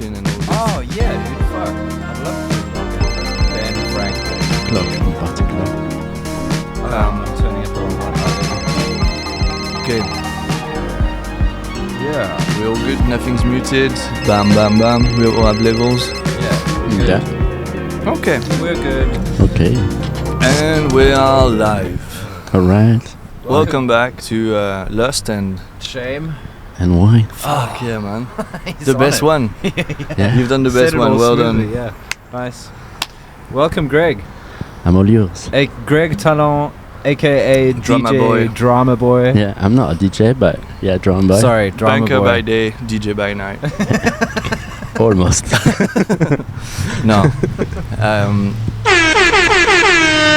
Martin and all this. Oh yeah, dude. Fuck. I'd love to do Rocket. Ben Frank. Clock in particular. I'm turning it the wrong one. Okay, Yeah. we're all good. Nothing's muted. Bam, bam, bam. We all have levels. Yeah. Yeah. Okay, We're good. Okay. and we are live. Alright. Welcome back to Lust and Shame. And why? fuck yeah, man. He's The on best it. one. Yeah. You've done the Said best it one. all Well smoothly, done. Yeah. Nice. Welcome, Greg. I'm all yours. Hey, Greg Talon, aka Dramaboy. DJ Dramaboy. Yeah, I'm not a DJ, but yeah, drum boy. Sorry, Banker by Dramaboy. day, DJ by night. Almost. No.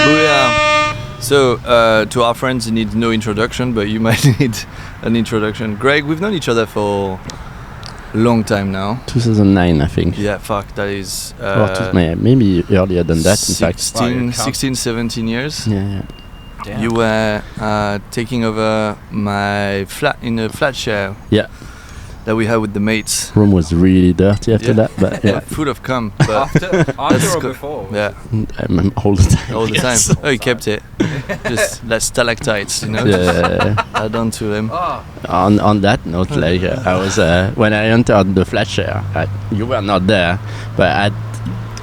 But yeah. So to our friends, it needs no introduction, but you might need an introduction. Greg, we've known each other for a long time now. 2009, I think. Yeah, fuck, that is Maybe earlier than that, in fact. 16, 17 years. Yeah. Damn. You were taking over my flat in a flat share. Yeah. That we had with the mates. Room was really dirty after that, but yeah, Full of cum, but After or go- before? yeah, all the time. all the time. yes. Oh, he kept it. Just like stalactites, you know. Yeah. Add on to them. Oh, On that note, like I was when I entered the flat share, you were not there, but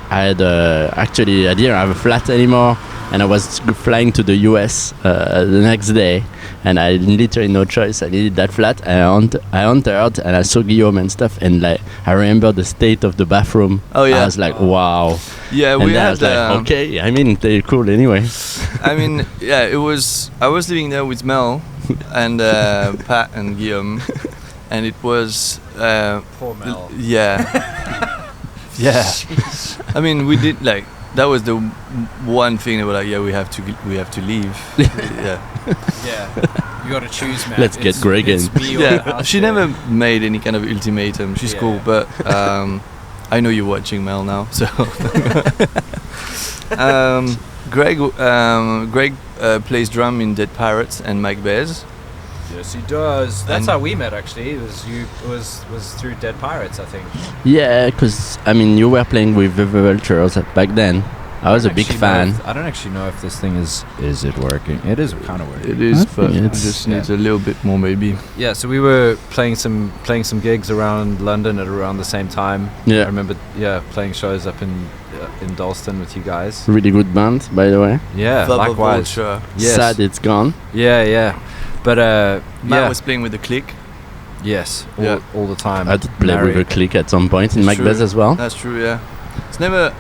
actually I didn't have a flat anymore, and I was flying to the US the next day, and I literally no choice. I needed that flat, and I entered and I saw Guillaume and stuff, and like I remember the state of the bathroom. Oh yeah. I was like, wow. Yeah, And we then I had. was like, okay, I mean they're cool anyway. I mean, yeah, it was. I was living there with Mel and Pat and Guillaume, and it was. poor Mel. Yeah. Yeah. I mean, we did like that was the one thing that we're like, yeah, we have to leave. Yeah. Yeah. You gotta choose, man. Let's get Greg in. it's me or the Yeah. house She there. never made any kind of ultimatum. She's cool, Yeah. but I know you're watching Mel now, so. Greg plays drum in Dead Pirates and Mike Bears. Yes, he does. That's And- how we met, actually. It was through Dead Pirates, I think. Yeah, because I mean you were playing with the Vultures back then. I was a big fan. I don't actually know if this thing is it working. It is kind of working. It is, I but think it it's- just needs a little bit more, maybe. Yeah, so we were playing some gigs around London at around the same time. I Yeah, remember, playing shows up in Dalston with you guys. really good band, by the way. Yeah, Bubba likewise. Vulture. Yes. Sad it's gone. Yeah. But Matt was playing with the Click. yes, Yeah. all the time. I did play with a click at some point in It's Mike true. Bass as well. That's true, yeah. It's never.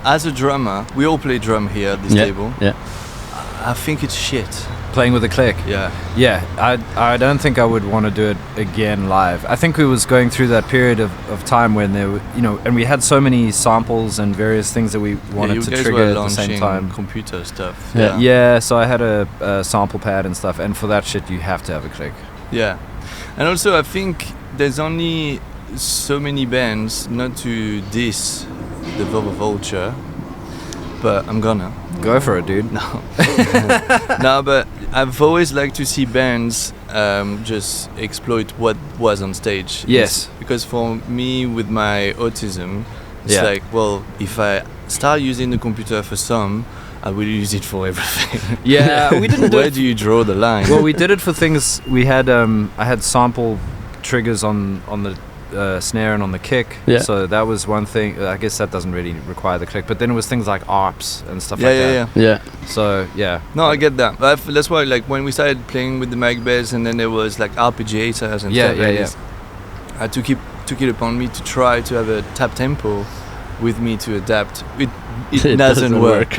As a drummer, we all play drum here at this Yeah, table. yeah. I think it's shit. Playing with a click. Yeah. Yeah, I don't think I would want to do it again live. I think we was going through that period of time when there were, and we had so many samples and various things that we wanted you to guys trigger were at the launching same time. computer stuff. Yeah. Yeah, so I had a sample pad and stuff, and for that shit you have to have a click. Yeah. And also, I think there's only so many bands, not to diss the Bubba Vulture, but I'm gonna. Go for it, dude. No, but I've always liked to see bands just exploit what was on stage. Yes. Because for me, with my autism, it's Yeah. like, well, if I start using the computer for some, I will use it for everything. Yeah, we didn't do Where it. do you draw the line? Well, we did it for things. We had I had sample triggers on the snare and on the kick. Yeah. So that was one thing. I guess that doesn't really require the click. But then it was things like ARPs and stuff yeah, like yeah, that. yeah. Yeah, So yeah. No, I get that. But that's why, like, when we started playing with the Mag Bass, and then there was like arpeggiators and Yeah, stuff yeah, like yeah. this, I took it upon me to try to have a tap tempo with me to adapt. It doesn't work.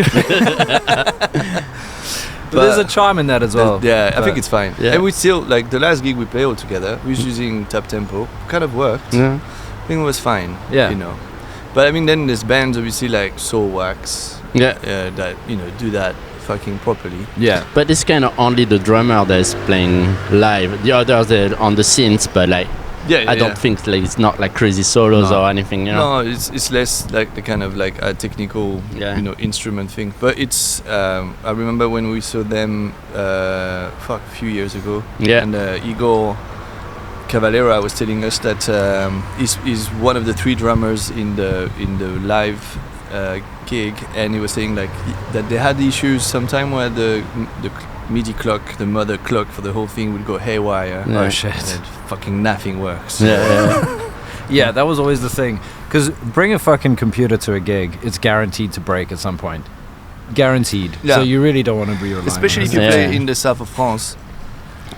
But there's a charm in that as well. Yeah, I But- think it's fine. Yeah. And we still, like, the last gig we played all together, we was using tap tempo. Kind of worked. yeah. I think it was fine. Yeah. You know. But I mean, then there's bands obviously like Soul Wax Yeah. that do that fucking properly. Yeah. But it's kind of only the drummer that is playing live. The others are on the synths, but like Yeah, I don't think like it's not like crazy solos No. or anything, you know. No, it's less like the kind of like a technical, Yeah. instrument thing. But it's I remember when we saw them a few years ago. Yeah. And Igor Cavalera was telling us that he's one of the 3 drummers in the live gig, and he was saying like that they had issues sometime where the MIDI clock, the mother clock for the whole thing, would go haywire. Yeah. Oh shit! And fucking nothing works. Yeah, that was always the thing. Because bring a fucking computer to a gig, it's guaranteed to break at some point. Guaranteed. Yeah. So you really don't want to be relying Especially on if you it. play in the south of France,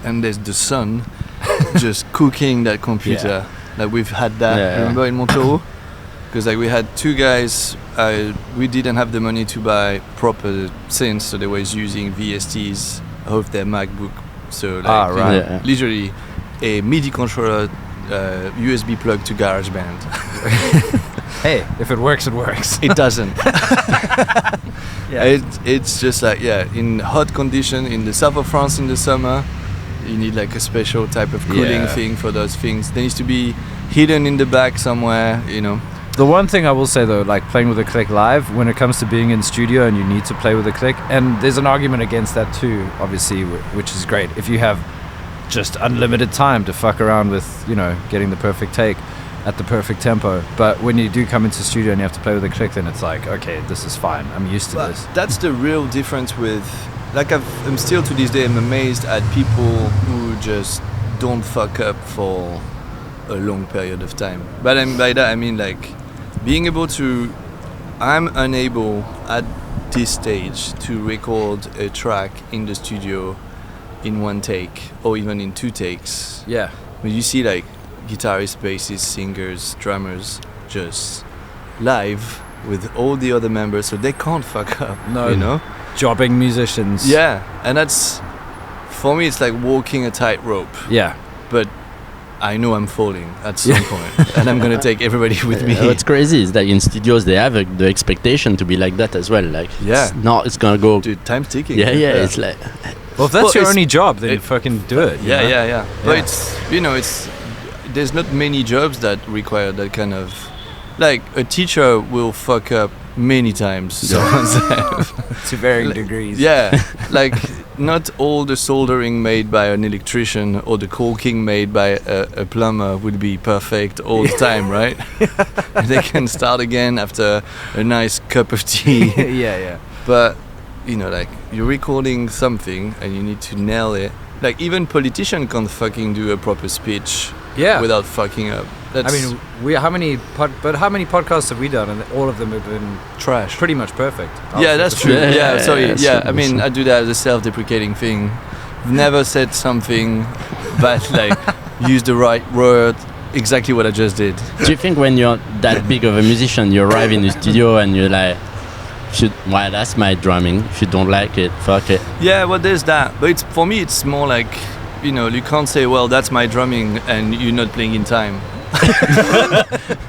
and there's the sun just cooking that computer. Like we've had that. Remember in Montreal? Because like we had 2 guys. We didn't have the money to buy proper synths, so they was using VSTs of their MacBook. So like literally a MIDI controller, USB plug to GarageBand. Hey, if it works, it works. It doesn't. It's just like in hot condition in the south of France in the summer, you need like a special type of cooling thing for those things. They needs to be hidden in the back somewhere, you know. The one thing I will say though, like playing with a click live, when it comes to being in studio and you need to play with a click, and there's an argument against that too, obviously, which is great. If you have just unlimited time to fuck around with, you know, getting the perfect take at the perfect tempo. But when you do come into studio and you have to play with a click, then it's like, okay, this is fine. I'm used to this. That's the real difference with, like I'm still to this day, I'm amazed at people who just don't fuck up for a long period of time. But by that I mean like being able to, I'm unable at this stage to record a track in the studio in 1 take or even in 2 takes. Yeah. When you see like guitarists, bassists, singers, drummers just live with all the other members, so they can't fuck up. No, you know, jobbing musicians. Yeah, and that's, for me, it's like walking a tightrope. Yeah. But I know I'm falling at some point, and I'm gonna take everybody with me. What's crazy is that in studios they have the expectation to be like that as well. Like, it's gonna go. Dude, time's ticking. Yeah, it's like. Well, if that's your only job, then you fucking do it. Yeah. But it's, you know, there's not many jobs that require that kind of, like a teacher will fuck up many times. To varying degrees. Yeah, like not all the soldering made by an electrician or the caulking made by a plumber would be perfect all the time, right? They can start again after a nice cup of tea. Yeah. But, you know, like you're recording something and you need to nail it. Like even politicians can't fucking do a proper speech without fucking up. I mean, how many podcasts have we done? And all of them have been trash. Pretty much perfect. Yeah, that's true. I mean, I do that as a self-deprecating thing. I've never said something but like use the right word, exactly what I just did. Do you think when you're that big of a musician, you arrive in the studio and you're like, that's my drumming. If you don't like it, fuck it. Yeah, well, there's that. But for me, it's more like, you know, you can't say, well, that's my drumming and you're not playing in time.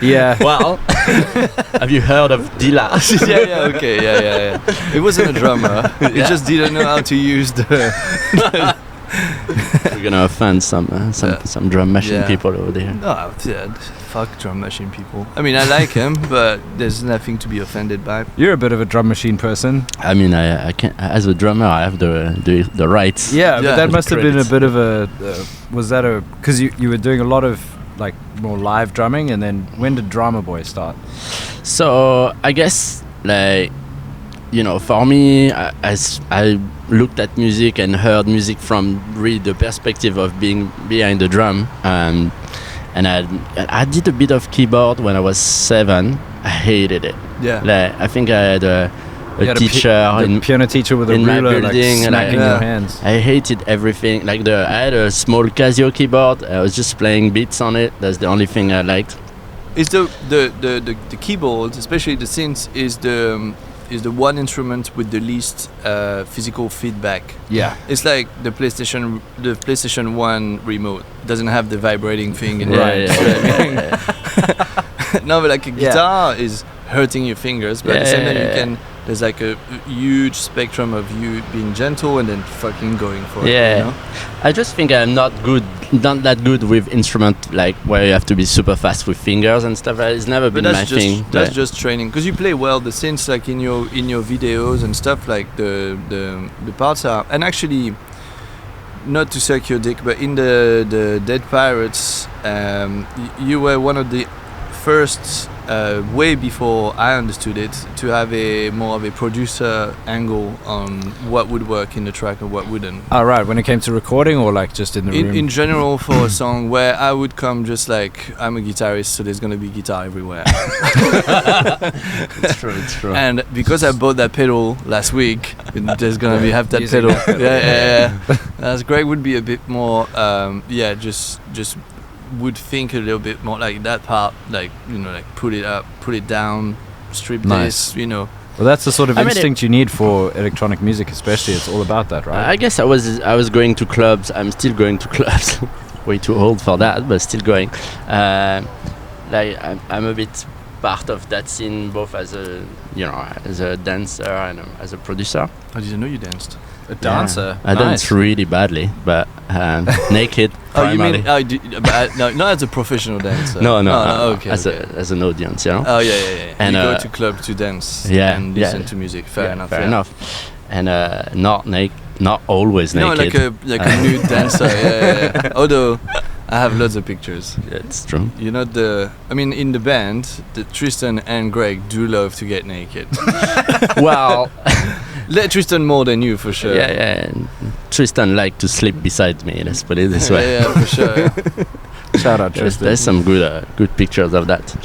Yeah. Well, have you heard of Dilla? Yeah. It wasn't a drummer. He just didn't know how to use the We're gonna offend some drum machine people over there. No, fuck drum machine people. I mean, I like him, but there's nothing to be offended by. You're a bit of a drum machine person. I mean, I can, as a drummer, I have the rights. Yeah, but that must have been a bit of a. Was that a? Because you were doing a lot of like more live drumming, and then when did Dramaboy start? So I guess like, you know, for me, as I looked at music and heard music from really the perspective of being behind the drum, and I did a bit of keyboard when I was 7. I hated it. Yeah. Like, I think I had a teacher piano teacher with a in ruler, my building, like smacking your hands. I hated everything. Like I had a small Casio keyboard. I was just playing beats on it. That's the only thing I liked. Is the keyboard, especially the synth, is the one instrument with the least physical feedback. Yeah, it's like the PlayStation 1 remote doesn't have the vibrating thing in No, but like a guitar is hurting your fingers, but at the same time there's like a huge spectrum of you being gentle and then fucking going for it. You know? I just think I'm not that good with instrument, like where you have to be super fast with fingers and stuff. It's never been my thing. That's just training, because you play well the synths, like in your videos and stuff. Like the parts are, and actually not to suck your dick, but in the Dead Pirates, you were one of the first, way before I understood it, to have a more of a producer angle on what would work in the track and what wouldn't. Oh, right. When it came to recording, or like just in the room? In general, for a song where I would come just like, I'm a guitarist, so there's gonna be guitar everywhere. It's true. And because I bought that pedal last week, there's gonna be have that Using pedal. that pedal, Yeah. As Greg would be a bit more, just would think a little bit more like that part, like, you know, like put it up, put it down, strip this, you know. Well, that's the sort of I mean, instinct you need for electronic music, especially. It's all about that, right? I guess I was going to clubs. I'm still going to clubs. Way too old for that, but still going. Like I'm a bit part of that scene, both as a dancer and as a producer. I didn't know you danced. A dancer. I dance really badly, but naked. Oh, you primarily. mean no, not as a professional dancer. No. Okay. As an audience, you know. Oh yeah. And you go to club to dance. Yeah, and listen to music. Fair enough. And not always No, naked. like a nude dancer. Yeah. Although I have lots of pictures. Yeah, it's true. You know in the band, Tristan and Greg do love to get naked. Well, Let Tristan more than you for sure. yeah. And Tristan liked to sleep beside me. Let's put it this way. Yeah, for sure. Yeah. Shout out, Tristan. There's some good pictures of that.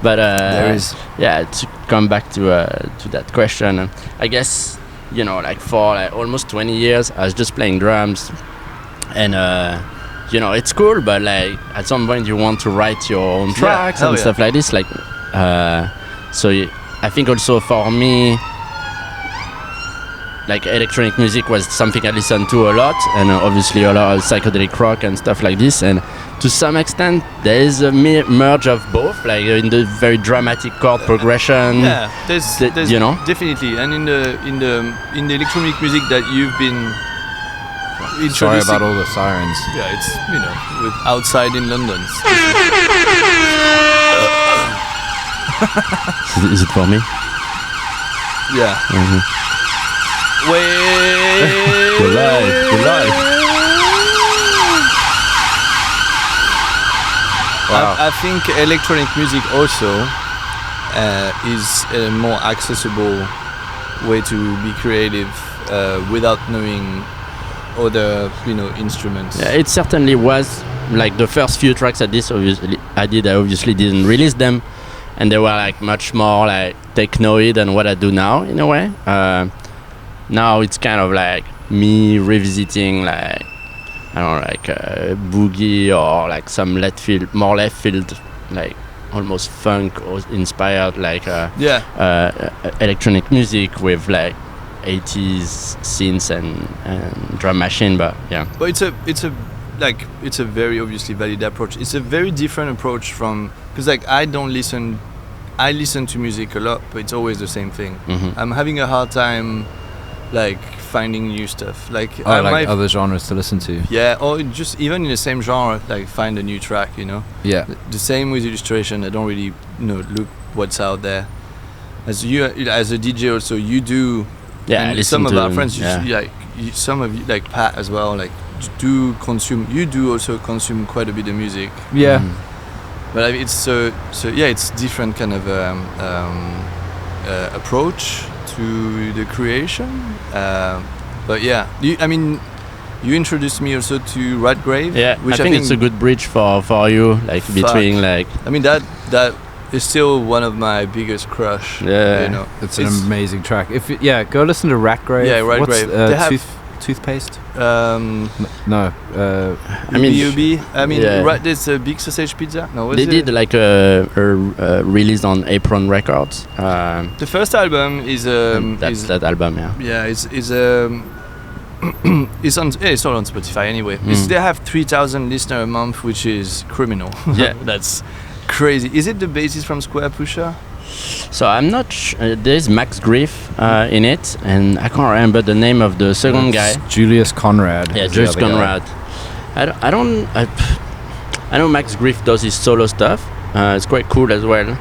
But There is. Yeah, to come back to that question, I guess, you know, like for like almost 20 years, I was just playing drums, and you know, it's cool, but like at some point you want to write your own tracks and stuff like this. Like, I think also for me, like electronic music was something I listened to a lot, and obviously a lot of psychedelic rock and stuff like this. And to some extent, there is a merge of both, like in the very dramatic chord progression. Yeah, there's you know, definitely, and in the electronic music that you've been introducing. Sorry about all the sirens. Yeah, it's, you know, with outside in London. Is it for me? Yeah. Mm-hmm. Wait. We're live. Wow. I think electronic music also is a more accessible way to be creative without knowing other, you know, instruments. Yeah, it certainly was. Like the first few tracks I obviously didn't release them, and they were like much more like techno-y than what I do now in a way. Now it's kind of like me revisiting like, I don't know, like boogie or like some left field, like almost funk or inspired like electronic music with like 80s synths and drum machine. But yeah. But it's a very obviously valid approach. It's a very different approach from, because like I listen to music a lot, but it's always the same thing. Mm-hmm. I'm having a hard time like finding new stuff, like other genres to listen to. Yeah, or just even in the same genre, like find a new track, you know. Yeah. The same with illustration. I don't really, you know, look what's out there. As a DJ also, you do. Yeah, and some of our friends, some of you, like Pat as well, like do consume. You do also consume quite a bit of music. Yeah. But it's so it's different kind of approach to the creation. But yeah, you introduced me also to Ratgrave. Yeah, which I think it's a good bridge for you, like between like. I mean that is still one of my biggest crush. Yeah, you know, it's an amazing track. Go listen to Ratgrave. Yeah, Ratgrave. They have toothpaste. No. UB. There's a Big Sausage Pizza. No, they did like a release on Apron Records. The first album is that album, yeah. Yeah, it's it's all on Spotify anyway. They have 3,000 listeners a month, which is criminal. Yeah, that's crazy. Is it the bassist from Square Pusher? So I'm not there's Max Griff in it, and I can't remember the name of the second guy. Julius Conrad. Yeah, Julius Conrad. I know Max Griff does his solo stuff. It's quite cool as well.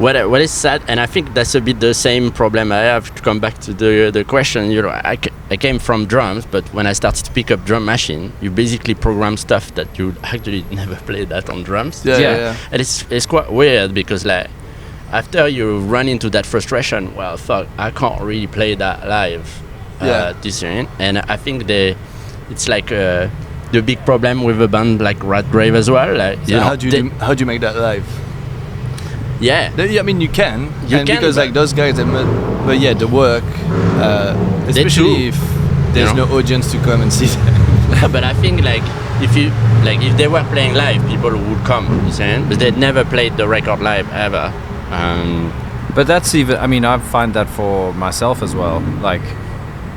what is sad, and I think that's a bit the same problem I have, to come back to the question. You know, I came from drums, but when I started to pick up drum machine, you basically program stuff that you actually never played that on drums. Yeah. And it's quite weird, because like after you run into that frustration, well, fuck, I can't really play that live. This year, and I think it's like the big problem with a band like Rat Grave as well. Like, how do you make that live? Yeah, I mean, you can, because but like those guys, but yeah, the work, especially if there's no audience to come and see them. But I think like if they were playing live, people would come, you saying, but they'd never played the record live ever. But that's even, I mean, I find that for myself as well. Like,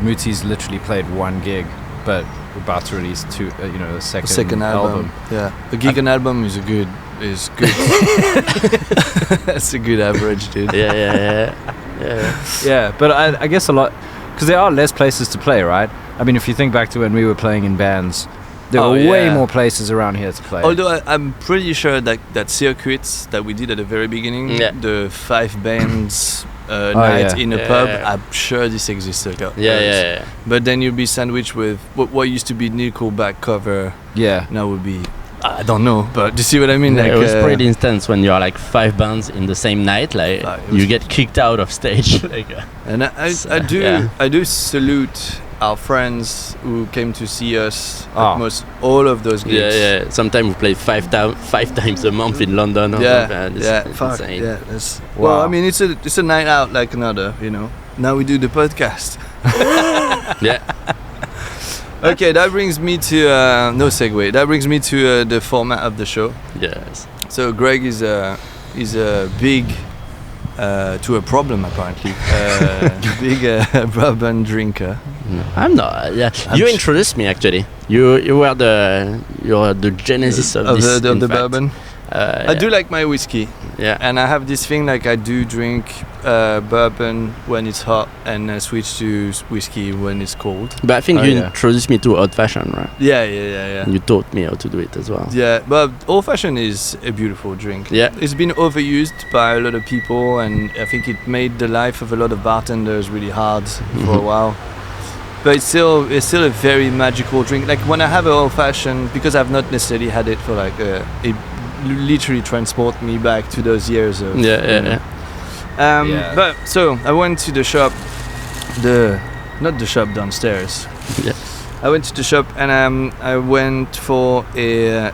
Mooty's literally played one gig, but we're about to release a second album. Yeah, a gig and album is good. That's a good average, dude. Yeah. But I guess a lot, because there are less places to play, right? I mean, if you think back to when we were playing in bands, there were way more places around here to play. Although I'm pretty sure that circuits that we did at the very beginning, the 5 bands night in a pub, I'm sure this exists. But then you'll be sandwiched with what used to be Nickelback cover. Yeah. Now would be, I don't know, but do you see what I mean? Like, it was pretty intense when you're like 5 bands in the same night. Like, you get kicked out of stage. And I do salute our friends who came to see us at most all of those gigs. Yeah. Sometimes we play 5 times a month in London. It's insane. Well, I mean, it's a night out like another. You know. Now we do the podcast. Okay, that brings me to no segue. That brings me to the format of the show. Yes. So Greg is a big to a problem apparently. Big bourbon drinker. No, I'm not. Yeah, you introduced me actually. You were the genesis of this. Of the bourbon. I do like my whiskey. Yeah. And I have this thing, like I do drink bourbon when it's hot, and I switch to whiskey when it's cold. But I think you introduced me to old fashioned, right? Yeah. You taught me how to do it as well. Yeah, but old fashioned is a beautiful drink. Yeah. It's been overused by a lot of people, and I think it made the life of a lot of bartenders really hard for a while. But it's still a very magical drink. Like when I have an old fashioned, because I've not necessarily had it for like it literally transport me back to those years of But so I went to the shop, not the shop downstairs. Yeah. I went to the shop and I went for a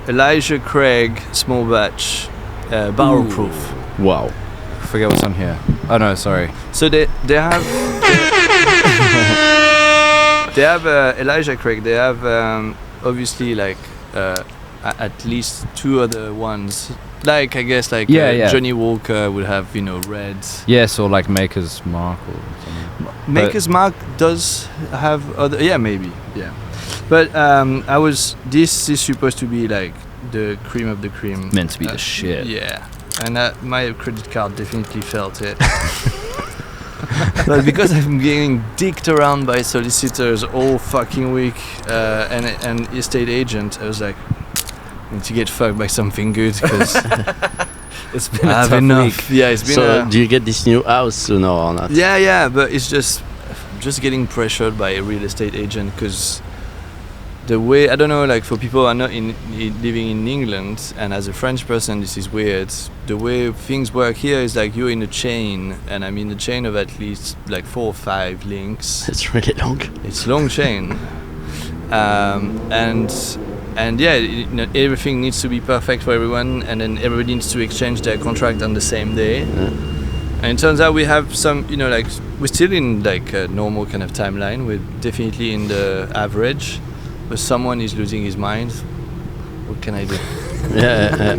Elijah Craig small batch barrel proof. Wow. I forget what's on here. Oh no, sorry. So they have they have Elijah Craig. They have obviously like at least 2 other ones. Like I guess like Johnny Walker would have, you know, reds. Yes, or like Maker's Mark or something. Maker's Mark does have other, maybe. But this is supposed to be like the cream of the cream. Meant to be the shit. Yeah. And my credit card definitely felt it. But because I'm getting dicked around by solicitors all fucking week and estate agent, I was like, I need to get fucked by something good, because it's been a tough week. Yeah, it's been. So do you get this new house sooner or not? Yeah, but it's just getting pressured by a real estate agent, because the way, I don't know, like for people who are not living in England, and as a French person this is weird, the way things work here is like you're in a chain, and I'm in a chain of at least like 4 or 5 links. It's really long. It's long chain. And everything needs to be perfect for everyone, and then everybody needs to exchange their contract on the same day. And it turns out we have some, you know, like we're still in like a normal kind of timeline. We're definitely in the average, but someone is losing his mind. What can I do?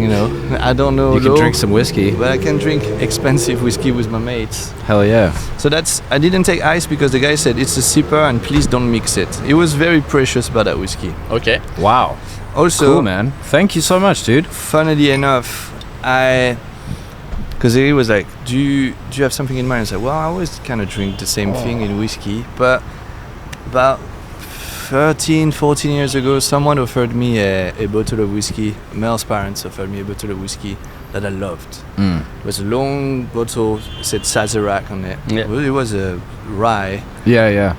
You know, I don't know. You can drink some whiskey. But I can drink expensive whiskey with my mates. Hell yeah. So I didn't take ice because the guy said it's a sipper and please don't mix it. He was very precious about that whiskey. Okay. Wow. Also, cool, man. Thank you so much, dude. Funnily enough, because he was like, do you have something in mind? I said, well, I always kind of drink the same thing in whiskey, but about 13, 14 years ago, someone offered me a bottle of whiskey. Mel's parents offered me a bottle of whiskey that I loved. It was a long bottle, it said Sazerac on it. Yeah. Well, it was a rye, Yeah.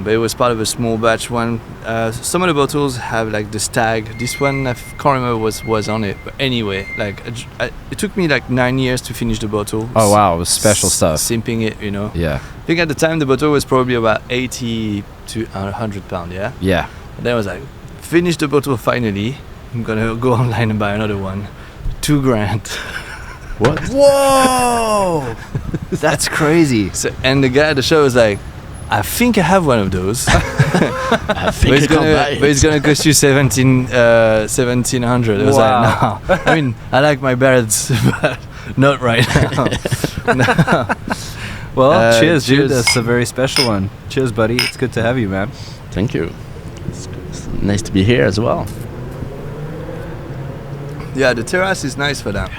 but it was part of a small batch one. Some of the bottles have like the stag. This one I can't remember was on it. But anyway, like it took me like 9 years to finish the bottle. Oh wow, it was special stuff. Simping it, you know. Yeah. I think at the time the bottle was probably about 80 to 100 pound. Yeah. Yeah. And then I was like, finish the bottle finally. I'm gonna go online and buy another one. $2,000. What? Whoa! That's crazy. So, and the guy at the show was like, I think I have one of those. I think but it's gonna cost you 1700. I was like, no. I mean, I like my birds, but not right now. No. Well, cheers, dude. cheers. That's a very special one. Cheers, buddy. It's good to have you, man. Thank you. It's nice to be here as well. Yeah, the terrace is nice for that.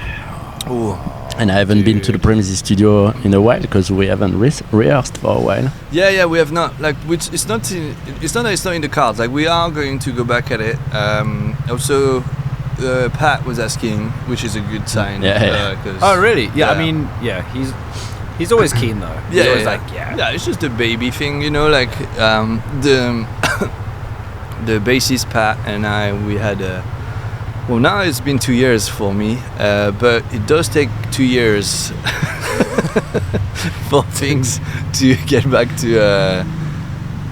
Ooh. And I haven't been to the Premises studio in a while because we haven't rehearsed for a while. Yeah, we have not. Like, which it's not that it's not in the cards. Like, we are going to go back at it. Also, Pat was asking, which is a good sign. Yeah. Oh, really? Yeah. I Yeah. mean, yeah. He's always keen though. He's always like, yeah. It's just a baby thing, you know. Like, the the bassist Pat and I, we had a. Well, now it's been 2 years for me, but it does take 2 years for things to get back to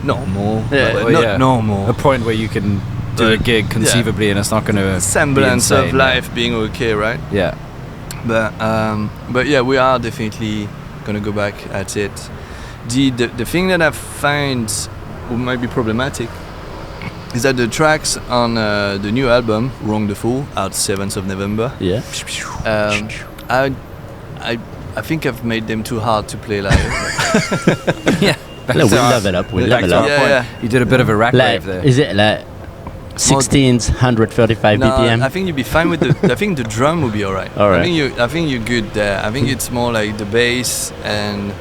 normal. Yeah, but well, not yeah. normal. a point where you can do a gig conceivably, and it's not going to Semblance be insane, of life being okay, right? Yeah. But yeah, we are definitely gonna go back at it. The thing that I find might be problematic is that the tracks on the new album, Wrong the Fool, out 7th of November. Yeah. I think I've made them too hard to play live. Yeah. No, we'll level up. We'll Back level to our up. Yeah, point. yeah. You did a bit of a rack Like, wave there. is it like 135 No, BPM? I think you'd be fine with the. I think the drum will be alright. Alright. I think you're good there. I think it's more like the bass and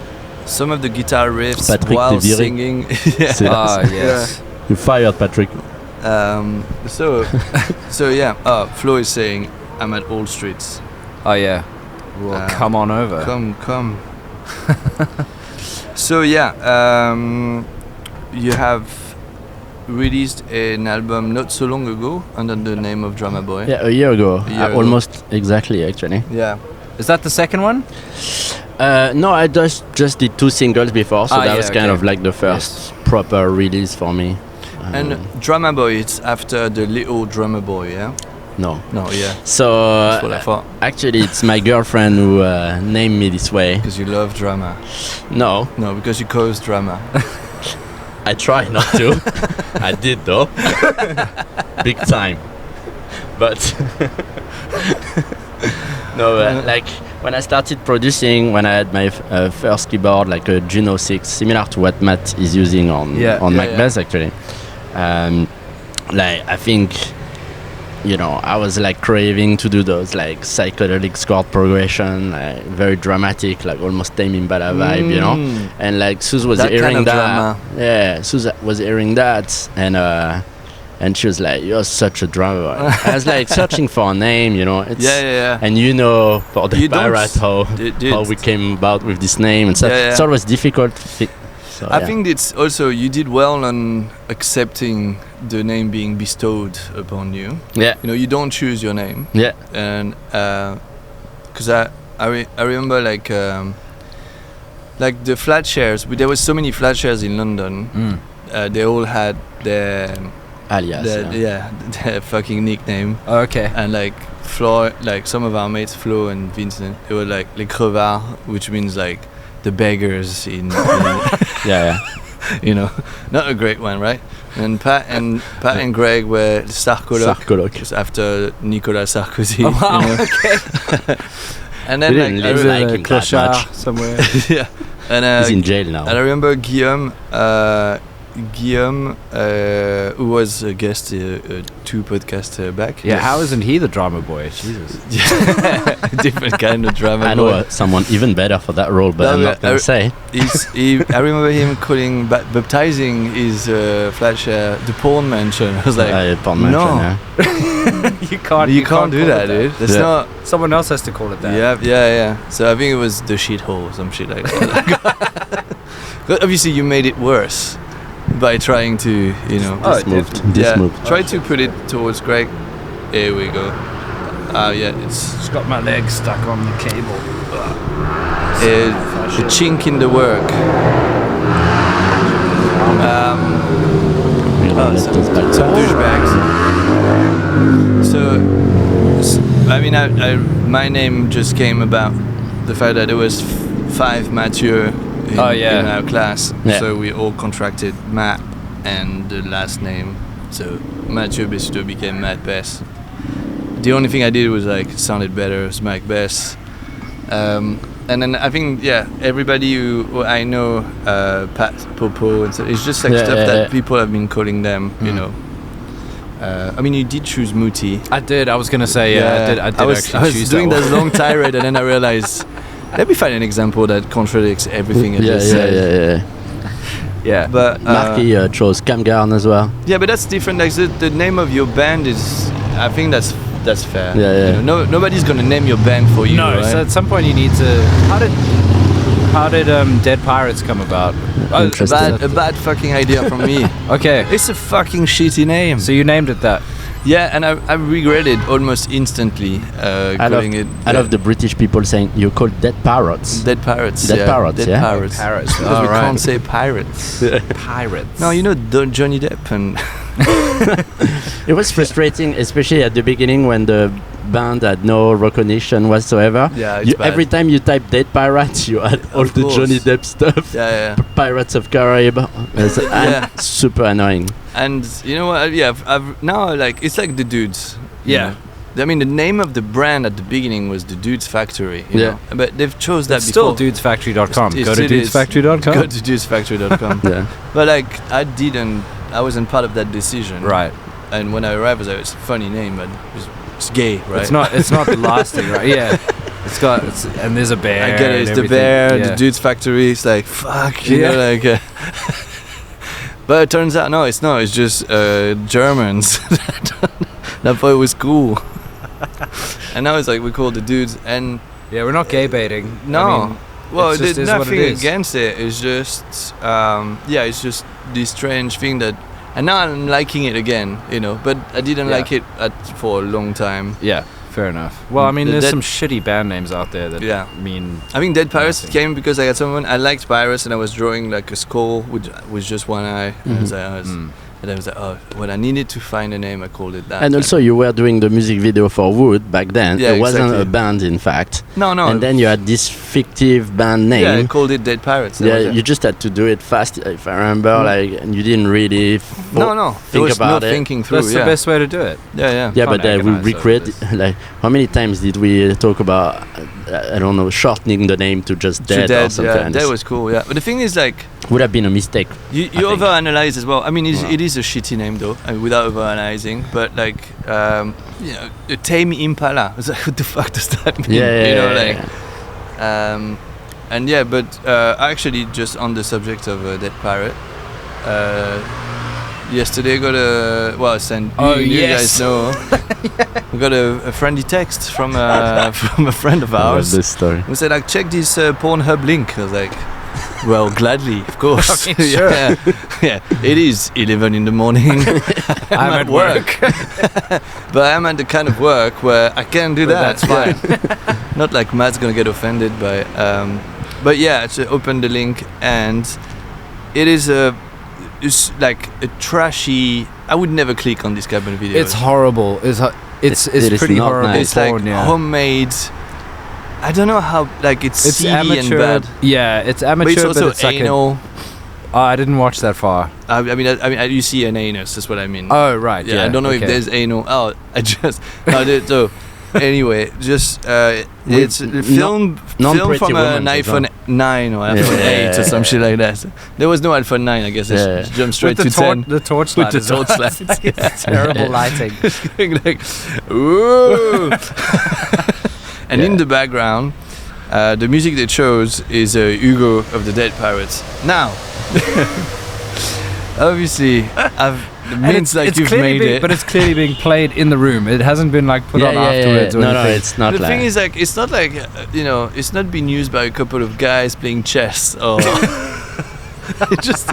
some of the guitar riffs Patrick while Deviré. singing. Yeah. C'est- Yes. You fired, Patrick. So yeah. Flo is saying I'm at Old Streets. Oh yeah. Well, come on over. Come. So yeah, you have released an album not so long ago under the name of Dramaboy. Yeah, a year ago. A year ago. Almost exactly, actually. Yeah. Is that the second one? No, I just did 2 singles before, so that yeah, was kind okay. of like the first proper release for me. And Dramaboy, it's after the little Dramaboy, yeah? No. No, yeah. So That's what I thought. actually, it's my girlfriend who named me this way. Because you love drama. No, No, because you cause drama. I try not to. I did though, big time. But no, like when I started producing, when I had my first keyboard, like a Juno 6, similar to what Matt is using on Macbeth actually. Like I think, you know, I was like craving to do those like psychedelic chord progression, like, very dramatic, like almost Tame Impala vibe, you know. And like Suze was That hearing kind of that. drama. Yeah, Suze was hearing that, and she was like, "You're such a drummer." I was like searching for a name, you know. It's, Yeah. And you know, for the You don't pirate, how we came about with this name and stuff. Yeah. It's always difficult. So, I think it's also, you did well on accepting the name being bestowed upon you. Yeah. You know, you don't choose your name. Yeah. And because I remember like the flat shares, there was so many flat shares in London. They all had their Alias. their fucking nickname. Okay. And like Flo, like some of our mates, Flo and Vincent, they were like les crevards, which means like the beggars in Yeah. you know, not a great one, right? And Pat and Greg were Sarcoloc, just after Nicolas Sarkozy. Oh, wow. You know? Okay. And then We didn't live like him that Clochard much. somewhere. yeah, and He's in jail now. and I remember Guillaume Guillaume, who was a guest 2 podcasts back. Yeah, how isn't he the drama boy? Jesus. Different kind of drama I know someone even better for that role, but I'm not going to say. I remember him calling baptizing his Flatshare the porn mansion. I was like, porn mansion, no. You can't do that, dude. That's not. Someone else has to call it that. Yeah. So I think it was the shithole or some shit like that. But obviously, you made it worse by trying to, Dismoved. Try to put it towards Greg. Here we go. It's Just got my leg stuck on the cable. The chink in the work. Some douchebags. So, I mean, my name just came about the fact that there was 5 Mathieu in our class. Yeah. So we all contracted Matt and the last name. So Mathieu basically became Matt Bess. The only thing I did was like sounded better as Mike Bess. And then I think everybody who I know, Pat Popo and so it's just like stuff that people have been calling them, you know. I mean, you did choose Muti. I did. I was gonna say I did. I was doing that long tirade, and then I realized, let me find an example that contradicts everything I just said. Yeah. But Marky chose Camgarn as well. Yeah, but that's different. Like the name of your band is, I think that's fair. Yeah. You know, nobody's gonna name your band for you. No. Right? So at some point you need to. How did Dead Pirates come about? A bad fucking idea from me. Okay. It's a fucking shitty name. So you named it that. Yeah, and I regretted almost instantly calling it. I love the British people saying you call Dead Parrots. Dead Pirates. Dead Parrots, Dead yeah. Pirates. Parrots. Because we can't say pirates. Pirates. No, you know Johnny Depp and. It was frustrating, especially at the beginning when the band had no recognition whatsoever. Yeah, it's bad. Every time you type Dead Pirates, you had all the Johnny Depp stuff. Yeah. Pirates of Caribbean. And super annoying. And you know what? I've now like it's like the Dudes. Yeah. I mean, the name of the brand at the beginning was the Dudes Factory. You know? But they've chose that it's before. Still dudesfactory.com. Go to dudesfactory.com. Go to dudesfactory.com. Yeah. But like, I wasn't part of that decision. Right. And when I arrived, I was like, it's a funny name, but it's gay, right? It's not the last thing, right? Yeah. And there's a bear. I get it. It's the bear, the Dudes Factory. It's like fuck, you know, like. But it turns out no, it's not. It's just Germans. That thought it was cool. And now it's like we call the Dudes, and we're not gay baiting. No. I mean, well, there's nothing it against it. It's just it's just this strange thing that. And now I'm liking it again, you know. But I didn't like it for a long time. Yeah, fair enough. Well, I mean, there's some shitty band names out there that mean. I think Dead Pirates came because I had someone I liked pirates and I was drawing like a skull with just one eye. And I was like, when I needed to find a name, I called it that. And also, you were doing the music video for Wood back then. Yeah, it wasn't exactly. a band, in fact. No. And then you had this fictive band name. Yeah, I called it Dead Pirates. You just had to do it fast, if I remember. And you didn't really think about it. Thinking through. That's the best way to do it. Yeah. Yeah, but we recreated. Like, how many times did we talk about? I don't know, shortening the name to just Dead or something. Yeah, that was cool. Yeah, but the thing is, like, would have been a mistake. You overanalyze as well. I mean, it is a shitty name though, without overanalyzing. But like, the Tame Impala. I was like, what the fuck does that mean? But actually, just on the subject of Dead Pirate, yesterday I got you guys know. We got a friendly text from a friend of ours. This story. We said, like, check this Pornhub link. I was like, well, gladly, of course. I mean, sure. Yeah. It is 11 in the morning. I'm at work. But I'm at the kind of work where I can do that. That's fine. Not like Matt's gonna get offended by. But yeah, so open the link and it is it's like a trashy. I would never click on this kind of video. It's horrible. It's pretty horrible. Nice. It's like homemade. I don't know how, like, it's seedy amateur, and bad. Yeah, it's amateur, but it's also anal. I didn't watch that far. I mean, you see an anus. That's what I mean. Oh right. Yeah. I don't know if there's anal. Oh, I just so Anyway, just it's film from an iPhone 9 or iPhone 8 or some shit like that. There was no iPhone 9, I guess. Let's jump straight to 10. The torchlight. With the torchlight. It's terrible lighting. Like, ooh. And in the background, the music they chose is Hugo of the Dead Pirates. Now, obviously, you've made it, but it's clearly being played in the room. It hasn't been like put on afterwards. Or no, it's not. The thing is, like, it's not like it's not been used by a couple of guys playing chess or. It just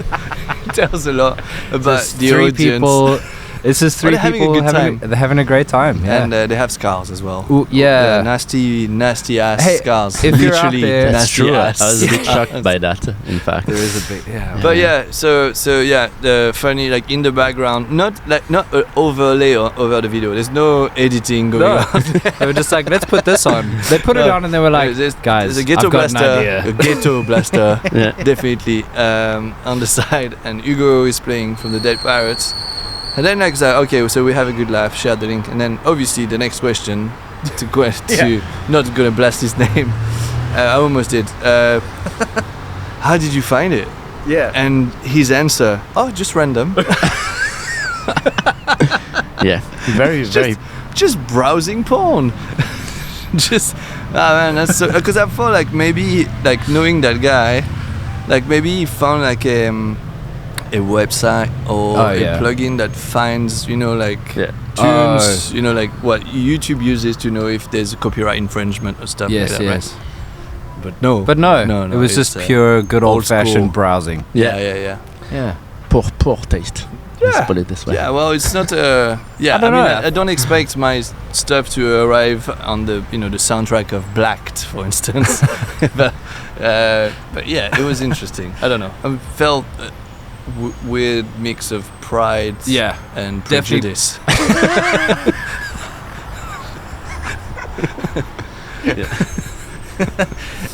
tells a lot about just the three audience. People. It's just three people they're having a great time. Yeah. And they have scars as well. Ooh, yeah. Nasty ass scars. If you're out there, that's true. I ass. was a bit shocked by that. In fact, there is a bit. Yeah. But so the funny, like, in the background, not an overlay over the video. There's no editing going on. They were just like, let's put this on. They put it on and they were like, guys, there's a ghetto I've got blaster, an idea. a ghetto blaster, definitely on the side, and Hugo is playing from the Dead Pirates. And then like, okay, so we have a good laugh, share the link, and then obviously the next question not gonna blast his name. I almost did. How did you find it? Yeah. And his answer, just random. yeah, very. Just browsing porn. That's so, because I thought like maybe like knowing that guy, like maybe he found like a website or a plugin that finds tunes, like what YouTube uses to know if there's a copyright infringement or stuff like that. Yes. Right? But no, it was just pure good old-fashioned browsing. Yeah. Poor taste. Let's put it this way. Yeah, well, it's not. I don't know. I don't expect my stuff to arrive on the the soundtrack of Blacked, for instance. but yeah, it was interesting. I don't know. I felt a weird mix of pride and prejudice.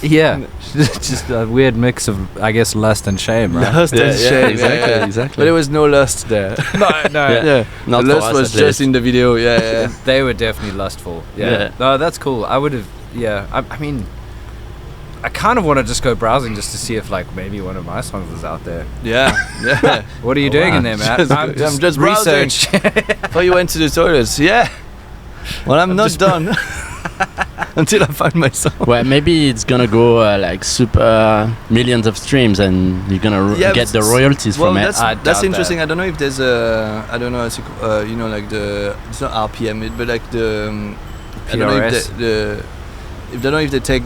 Yeah, just a weird mix of, I guess, lust and shame, right? Lust and shame, exactly. But there was no lust there. No. The lust was just in the video. Yeah. They were definitely lustful. Yeah. No, that's cool. I would have. Yeah. I mean, I kind of want to just go browsing just to see if like maybe one of my songs is out there. Yeah. What are you doing in there, Matt? I'm just browsing. Thought you went to the toilets. Yeah. Well, I'm not done. Until I find my song. Well, maybe it's gonna go like super millions of streams, and you're gonna get the royalties from it. That's interesting. I don't know if there's a, I don't know, like the, it's not RPM, but like the, I don't know if they take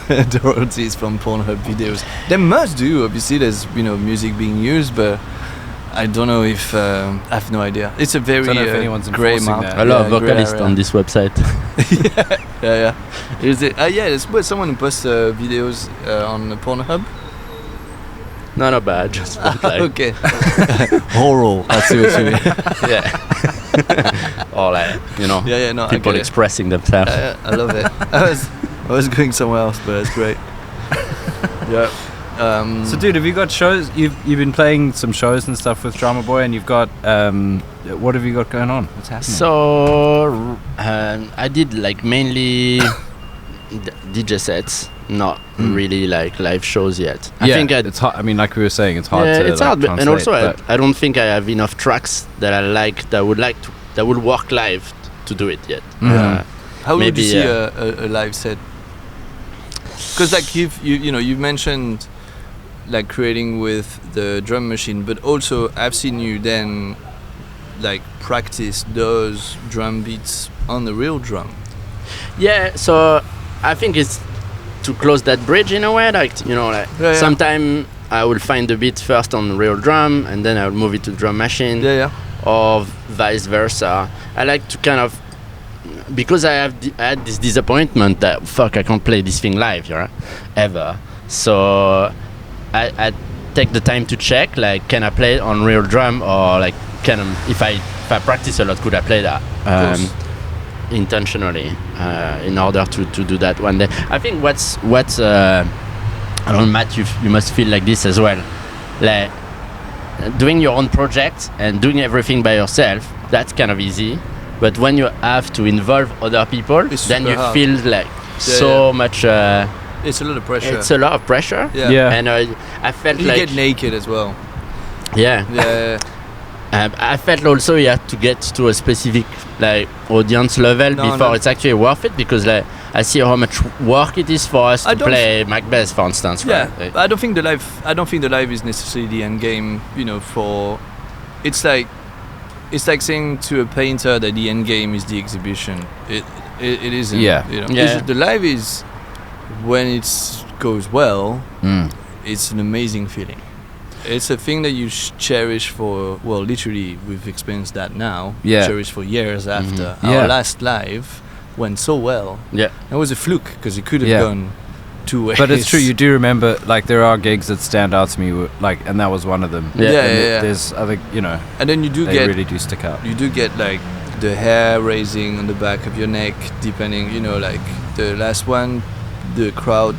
the royalties from Pornhub videos. They must do. Obviously, there's music being used, but I don't know if I have no idea. It's a very grey market. A lot of vocalists on this website. Yeah. Is it? There's someone who posts videos on Pornhub. No, bad. Just okay. Oral. I see what you mean. Yeah. Or like people expressing themselves. I love it. I was going somewhere else, but it's great. Yeah. So, dude, have you got shows? You've been playing some shows and stuff with Dramaboy, and you've got what have you got going on? What's happening? So I did like mainly DJ sets, not really like live shows yet. I think it's hard. I mean, like we were saying, it's hard. It's hard, and also I don't think I have enough tracks that I like that would work live to do it yet. How would you see a live set? Because like you've mentioned like creating with the drum machine, but also I've seen you then like practice those drum beats on the real drum. Yeah, so I think it's to close that bridge in a way, like sometime I will find the beat first on the real drum and then I'll move it to drum machine. Or vice versa. I like to kind of, because I had this disappointment that I can't play this thing live, ever. So I take the time to check, like, can I play it on real drum, or like, if I practice a lot, could I play that intentionally in order to do that one day? I think what's I don't know, Matt, you must feel like this as well, like doing your own project and doing everything by yourself. That's kind of easy. But when you have to involve other people, then you feel like so much. It's a lot of pressure. It's a lot of pressure. Yeah. And I felt you get naked as well. Yeah. I felt also you have to get to a specific like audience level before it's actually worth it, because like I see how much work it is for us to play Macbeth, for instance. Yeah, right? I don't think the live is necessarily the end game. You know, for it's like saying to a painter that the end game is the exhibition. It isn't. Yeah. You know? The live is when it goes well. It's an amazing feeling. It's a thing that you cherish for, well, literally, we've experienced that now. Cherish for years after. Our last live went so well. Yeah. It was a fluke, because it could have gone two ways. But it's true, you do remember, like, there are gigs that stand out to me, like, and that was one of them. There's other, you know, and then they really do stick out. You do get, like, the hair raising on the back of your neck, depending, you know, like, the last one, the crowd,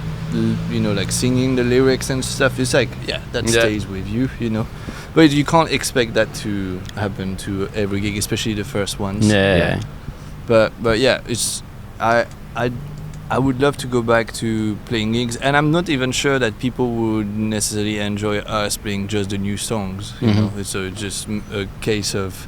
you know, like singing the lyrics and stuff. It's like that stays with you, you know, but you can't expect that to happen to every gig, especially the first ones. But it's I would love to go back to playing gigs, and I'm not even sure that people would necessarily enjoy us playing just the new songs, you know. So it's just a case of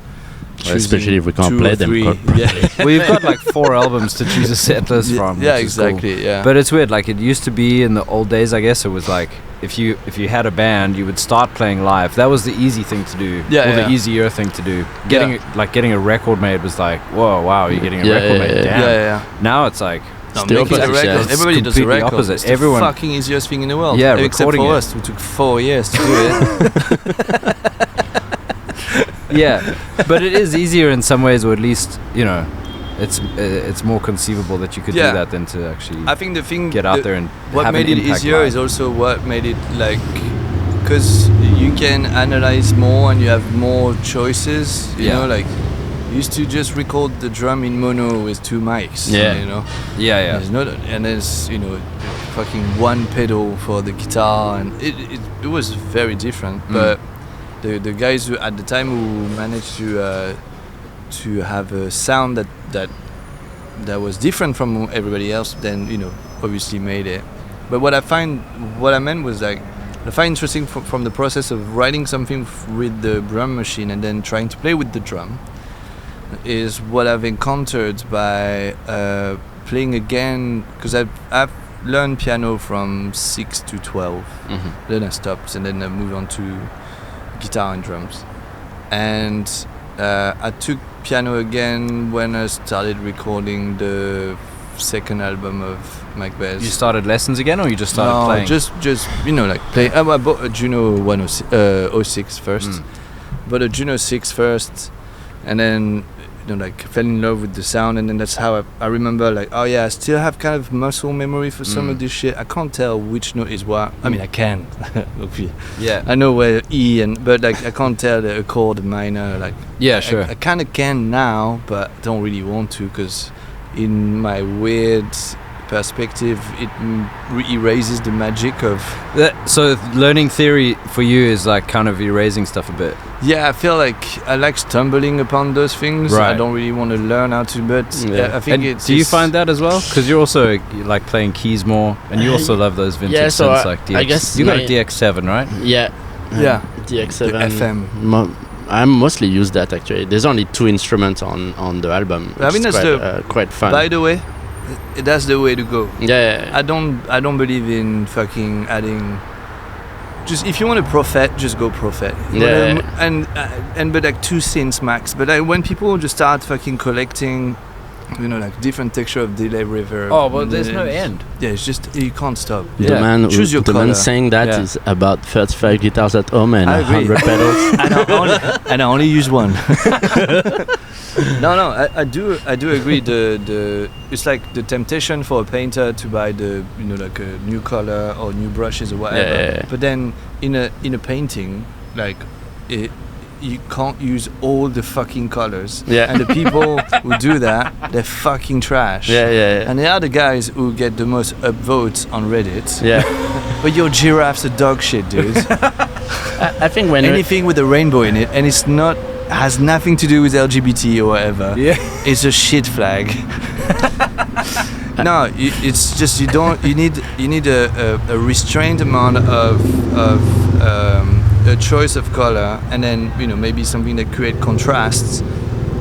especially if we can't play them. Well, you've got like 4 albums to choose a set list from. Yeah, exactly. Cool. Yeah. But it's weird. Like, it used to be in the old days, I guess. It was like if you had a band, you would start playing live. That was the easy thing to do. The easier thing to do. Getting a record made was like, whoa, wow, you're getting a record made. Damn. Now it's like. No, everybody does a record. Opposite. It's the fucking easiest thing in the world. Yeah, except for us, who took 4 years to do it. Yeah, but it is easier in some ways, or at least, you know, it's more conceivable that you could do that than to actually. I think the thing get out there and what made it easier live. is also what made it like, because you can analyze more and you have more choices. You know, like you used to just record the drum in mono with 2 mics. You know. There's and there's, you know, fucking one pedal for the guitar, and it was very different, but. The guys who at the time who managed to have a sound that was different from everybody else, then, you know, obviously made it. But what I meant was, like, I find interesting from the process of writing something with the drum machine and then trying to play with the drum is what I've encountered by playing again, because I've learned piano from 6 to 12. Then I stopped, and then I moved on to guitar and drums, and I took piano again when I started recording the second album of Macbeth. You started lessons again, or you just started playing? just you know, like play. I bought a Juno 06 first, but a Juno 6 first, and then, you know, like fell in love with the sound, and then that's how I remember, like, oh yeah, I still have kind of muscle memory for some of this shit. I can't tell which note is what. I mean, I can. I know where E but like I can't tell the chord minor. Like, sure. I kind of can now, but don't really want to, because in my weird perspective, it erases the magic of. So learning theory for you is like kind of erasing stuff a bit. Yeah, I feel like I like stumbling upon those things. I don't really want to learn how to, but I think do you find that as well? Because you're also like playing keys more, and you also love those vintage synths like DX. I guess you got a DX7, right? DX7 the FM. I mostly use that, actually. There's only 2 instruments on the album. I mean, that's quite fun. By the way, that's the way to go. Yeah. I don't believe in fucking adding. Just if you want to profit, just go profit. And but like 2 synths max. But like when people just start fucking collecting, you know, like different texture of delay, reverb. Oh, well, there's no end. Yeah, it's just you can't stop. The man saying that is about 35 guitars at home and 100 pedals. and I only use one. No, I do agree. It's like the temptation for a painter to buy the, you know, like a new color or new brushes or whatever. But then in a painting, like you can't use all the fucking colors. And the people who do that, they're fucking trash. And they are the guys who get the most upvotes on Reddit. But your giraffe's a dog shit, dude. I think when anything with a rainbow in it, and it's not has nothing to do with LGBT or whatever. Yeah. It's a shit flag. No, it's just you need a restrained amount of a choice of color, and then maybe something that create contrasts.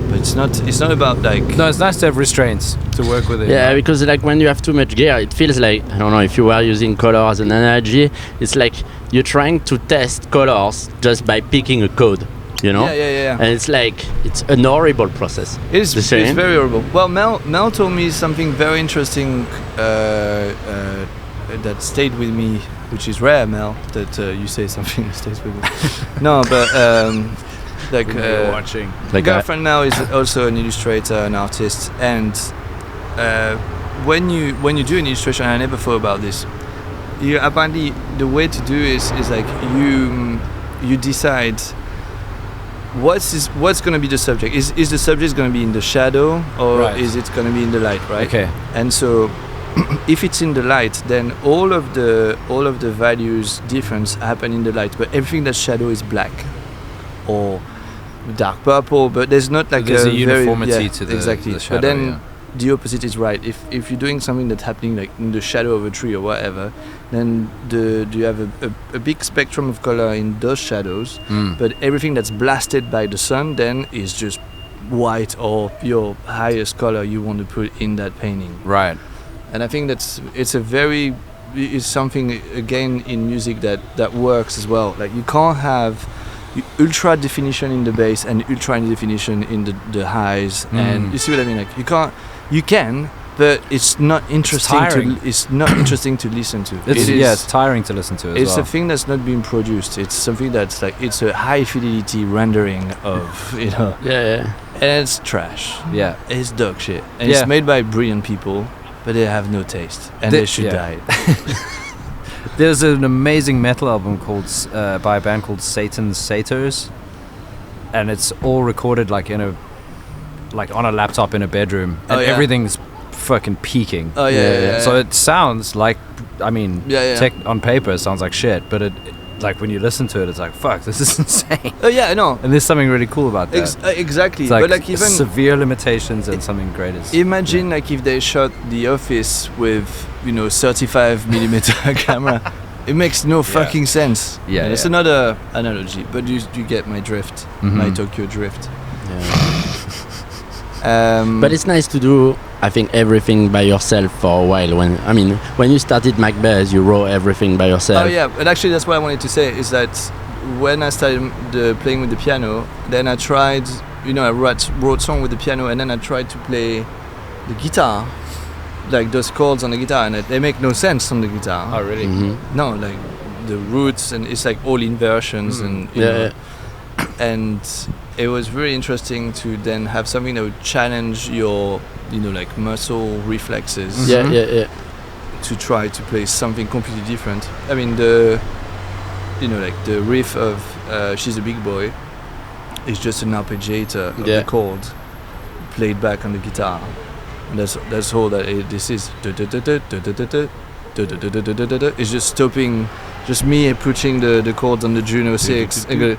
But it's not about like. No, it's nice to have restraints to work with it. Yeah, because like when you have too much gear, it feels like, I don't know if you were using color as an analogy, it's like you're trying to test colors just by picking a code, Yeah. And it's like, it's an horrible process. It's very horrible. Well, Mel told me something very interesting that stayed with me, which is rare, Mel, that you say something that stays with me. No, but watching. My girlfriend now is also an illustrator, an artist, and when you do an illustration, I never thought about this. Apparently, the way to do is like you decide what's going to be the subject. Is the subject going to be in the shadow, or is it going to be in the light, right? Okay. And so if it's in the light, then all of the values difference happen in the light, but everything that's shadow is black or dark purple, but there's not like there's a uniformity to the exactly. The shadow, but then the opposite is right. If you're doing something that's happening like in the shadow of a tree or whatever, then you have a big spectrum of color in those shadows, but everything that's blasted by the sun then is just white or your highest color you want to put in that painting. Right. And I think it's something again in music that works as well. Like you can't have ultra definition in the bass and ultra definition in the highs, and you see what I mean. Like you can, but it's not interesting. It's not interesting to listen to. It's tiring to listen to. It's a thing that's not being produced. It's something that's like it's a high fidelity rendering of Yeah. And it's trash. Yeah, it's dog shit. And it's made by brilliant people, but they have no taste, and they should die. There's an amazing metal album by a band called Satan's Satyrs, and it's all recorded like on a laptop in a bedroom, and everything's fucking peaking. Oh yeah. So it sounds like, I mean, on paper it sounds like shit, but it like when you listen to it, it's like, fuck, this is insane. Oh yeah, I know. And there's something really cool about that. Exactly. It's like, but like even severe limitations and something great is. Imagine like if they shot The Office with 35mm camera. It makes no fucking sense. Yeah, it's another analogy, but you get my drift, my Tokyo drift. Yeah. But it's nice to do, I think, everything by yourself for a while. When you started Macbeth, you wrote everything by yourself. Oh yeah, but actually that's what I wanted to say, is that when I started playing with the piano, then I tried, I wrote song with the piano, and then I tried to play the guitar, like those chords on the guitar, and they make no sense on the guitar. Oh really? Mm-hmm. No, like the roots, and it's like all inversions, and you know. And it was very interesting to then have something that would challenge your, like muscle reflexes. Yeah. To try to play something completely different. I mean, like the riff of "She's a Big Boy" is just an arpeggiator of the chord played back on the guitar, and that's all that this is. It's just stopping, just me pushing the chords on the Juno 6 and go.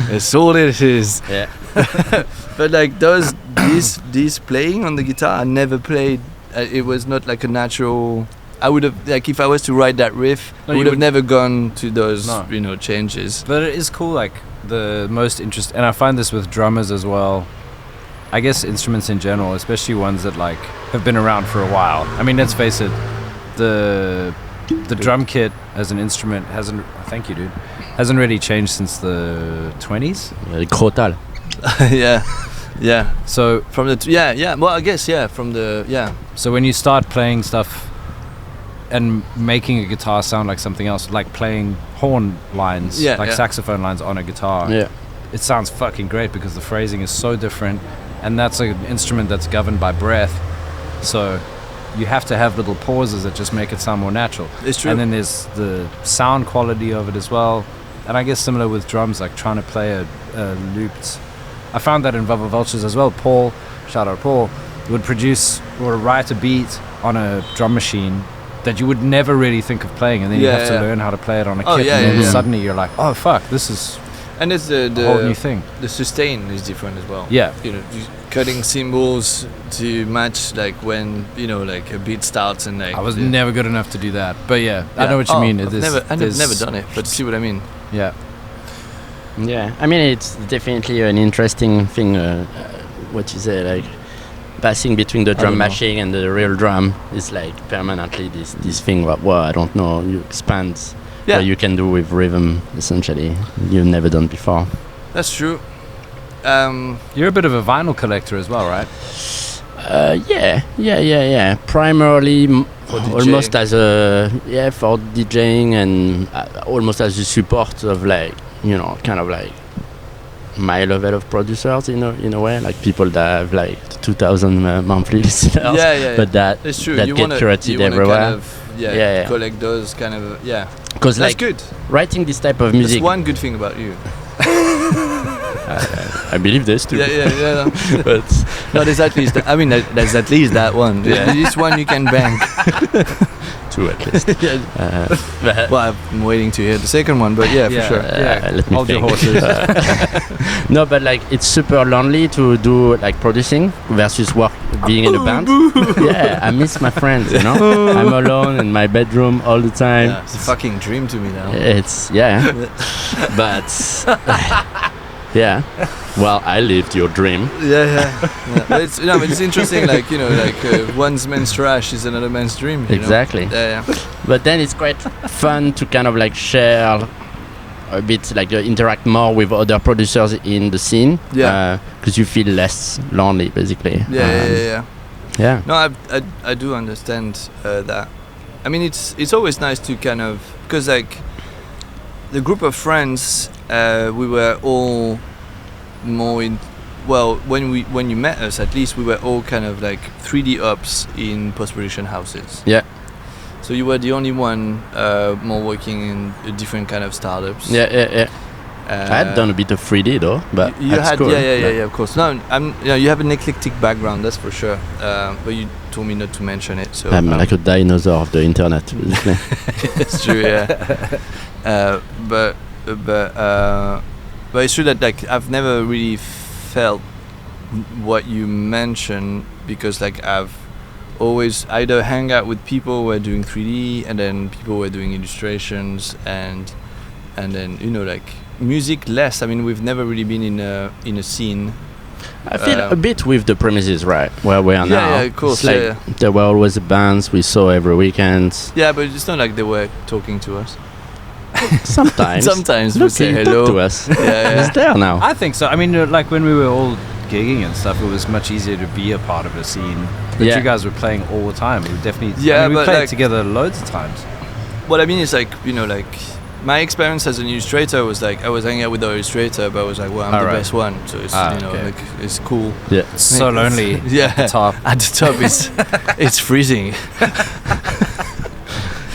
That's all it is. Yeah. But like this playing on the guitar, I never played. It was not like a natural. I would have, like, if I was to write that riff, I would have never gone to those changes. But it is cool, like the most interesting, and I find this with drummers as well. I guess instruments in general, especially ones that like have been around for a while. I mean, let's face it, the drum kit as an instrument hasn't really changed since the 20s. Crotal. yeah. So from the well, I guess from the So when you start playing stuff and making a guitar sound like something else, like playing horn lines, saxophone lines on a guitar, it sounds fucking great because the phrasing is so different, and that's an instrument that's governed by breath. So you have to have little pauses that just make it sound more natural. It's true. And then there's the sound quality of it as well. And I guess similar with drums, like trying to play a looped. I found that in Velvet Vultures as well. Paul, shout out Paul, would produce or write a beat on a drum machine that you would never really think of playing, and then you have to learn how to play it on a kit, and then suddenly you're like, oh fuck, this is and it's a whole new thing. The sustain is different as well. Yeah, cutting cymbals to match like when like a beat starts and like. I was never good enough to do that, but I know what you mean. I've never done it, but see what I mean. Yeah. Yeah, I mean it's definitely an interesting thing. What you say, like passing between the drum machine and the real drum is like permanently this thing. I don't know. You expand what you can do with rhythm. Essentially, you've never done before. That's true. You're a bit of a vinyl collector as well, right? Yeah. Primarily, almost as for DJing and almost as a support of like kind of like my level of producers in a way, like people that have like 2,000 monthly listeners. But that's true. That get curated everywhere. Kind of, collect those kind of Because that's like good. Writing this type of music. That's one good thing about you. I believe there's two. Yeah. But no, there's at least. There's at least that one. This one you can bank. Two at least. Well, I'm waiting to hear the second one, but for sure. Let me Hold your think. horses. No, but like it's super lonely to do like producing versus being in a band. I miss my friends. I'm alone in my bedroom all the time. Yeah, it's a fucking dream to me now. It's but well, I lived your dream. But it's interesting. Like one's man's trash is another man's dream. Exactly. But then it's quite fun to kind of like share a bit, like interact more with other producers in the scene. Because you feel less lonely, basically. Yeah. No, I do understand that. I mean, it's always nice to kind of, because like the group of friends, we were all more in. Well, when you met us, at least we were all kind of like 3D ups in post-production houses. Yeah. So you were the only one more working in a different kind of startups. Yeah. I had done a bit of 3D though, but you had school, of course. No, you have an eclectic background, that's for sure. But you told me not to mention it, so I'm like a dinosaur of the internet. It's true, but it's true that like I've never really felt what you mentioned, because like I've always either hang out with people who are doing 3D and then people who are doing illustrations and then like music less. I mean, we've never really been in a scene. I feel a bit with the premises, right, where we are now. Yeah, of course. It's like there were always the bands we saw every weekend. Yeah, but it's not like they were talking to us. Sometimes we say hello to us. It's there now. I think so. I mean, like when we were all gigging and stuff, it was much easier to be a part of a scene. But you guys were playing all the time. We definitely. We played together loads of times. What I mean is like my experience as an illustrator was like I was hanging out with the illustrator, but I was like, well, I'm the best one, so it's like it's cool. Yeah, it's so lonely. At the top. At the top, it's freezing.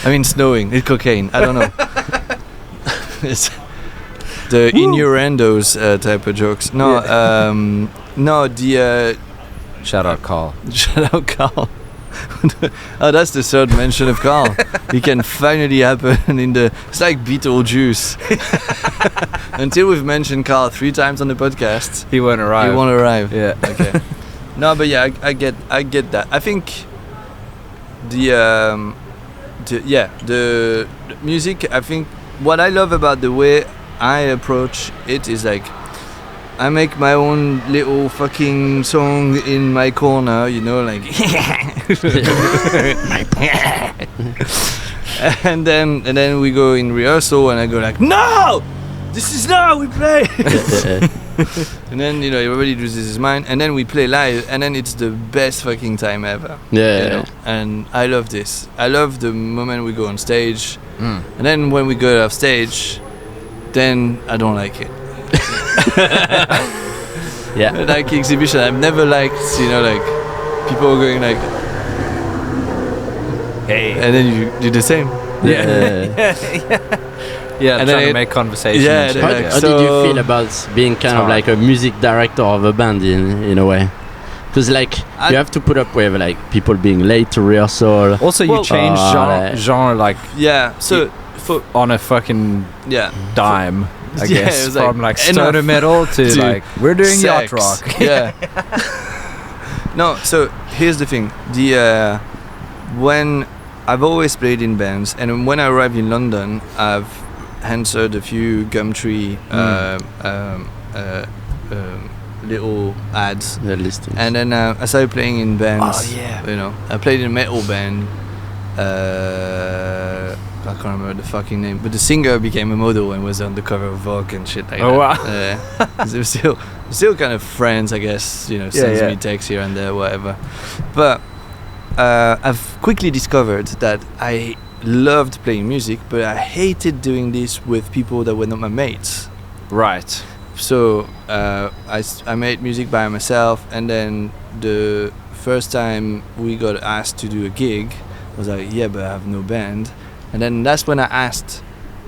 I mean, snowing. It's cocaine. I don't know. It's the innuendos type of jokes. No, the shout out Carl. Shout out Carl. Oh, that's the third mention of Carl. It can finally happen in the. It's like Beetlejuice. Until we've mentioned Carl 3 times on the podcast, he won't arrive. Yeah. Okay. No, but yeah, I get that. I think the music. I think what I love about the way I approach it is like I make my own little fucking song in my corner, like and then we go in rehearsal and I go like, no, this is not how we play. And then everybody loses his mind, and then we play live, and then it's the best fucking time ever. And I love this. I love the moment we go on stage, and then when we go off stage, then I don't like it. Like exhibition, I've never liked like people going like, hey, and then you do the same. And trying to make conversation. How did you feel about being kind of like a music director of a band in a way? Because like you have to put up with like people being late to rehearsal. Also, you change genre like So on a fucking dime. I guess it was from like stoner metal to like we're doing yacht rock. Yeah. No, so here's the thing. When I've always played in bands, and when I arrived in London, I've answered a few Gumtree little ads. The listings. And then I started playing in bands. Oh, yeah. You know, I played in a metal band. I can't remember the fucking name, but the singer became a model and was on the cover of Vogue and shit like that. Oh wow! We're still kind of friends, I guess. You know, sends me texts here and there, whatever. But I've quickly discovered that I loved playing music, but I hated doing this with people that were not my mates. Right. So I made music by myself, and then the first time we got asked to do a gig, I was like, yeah, but I have no band. And then that's when I asked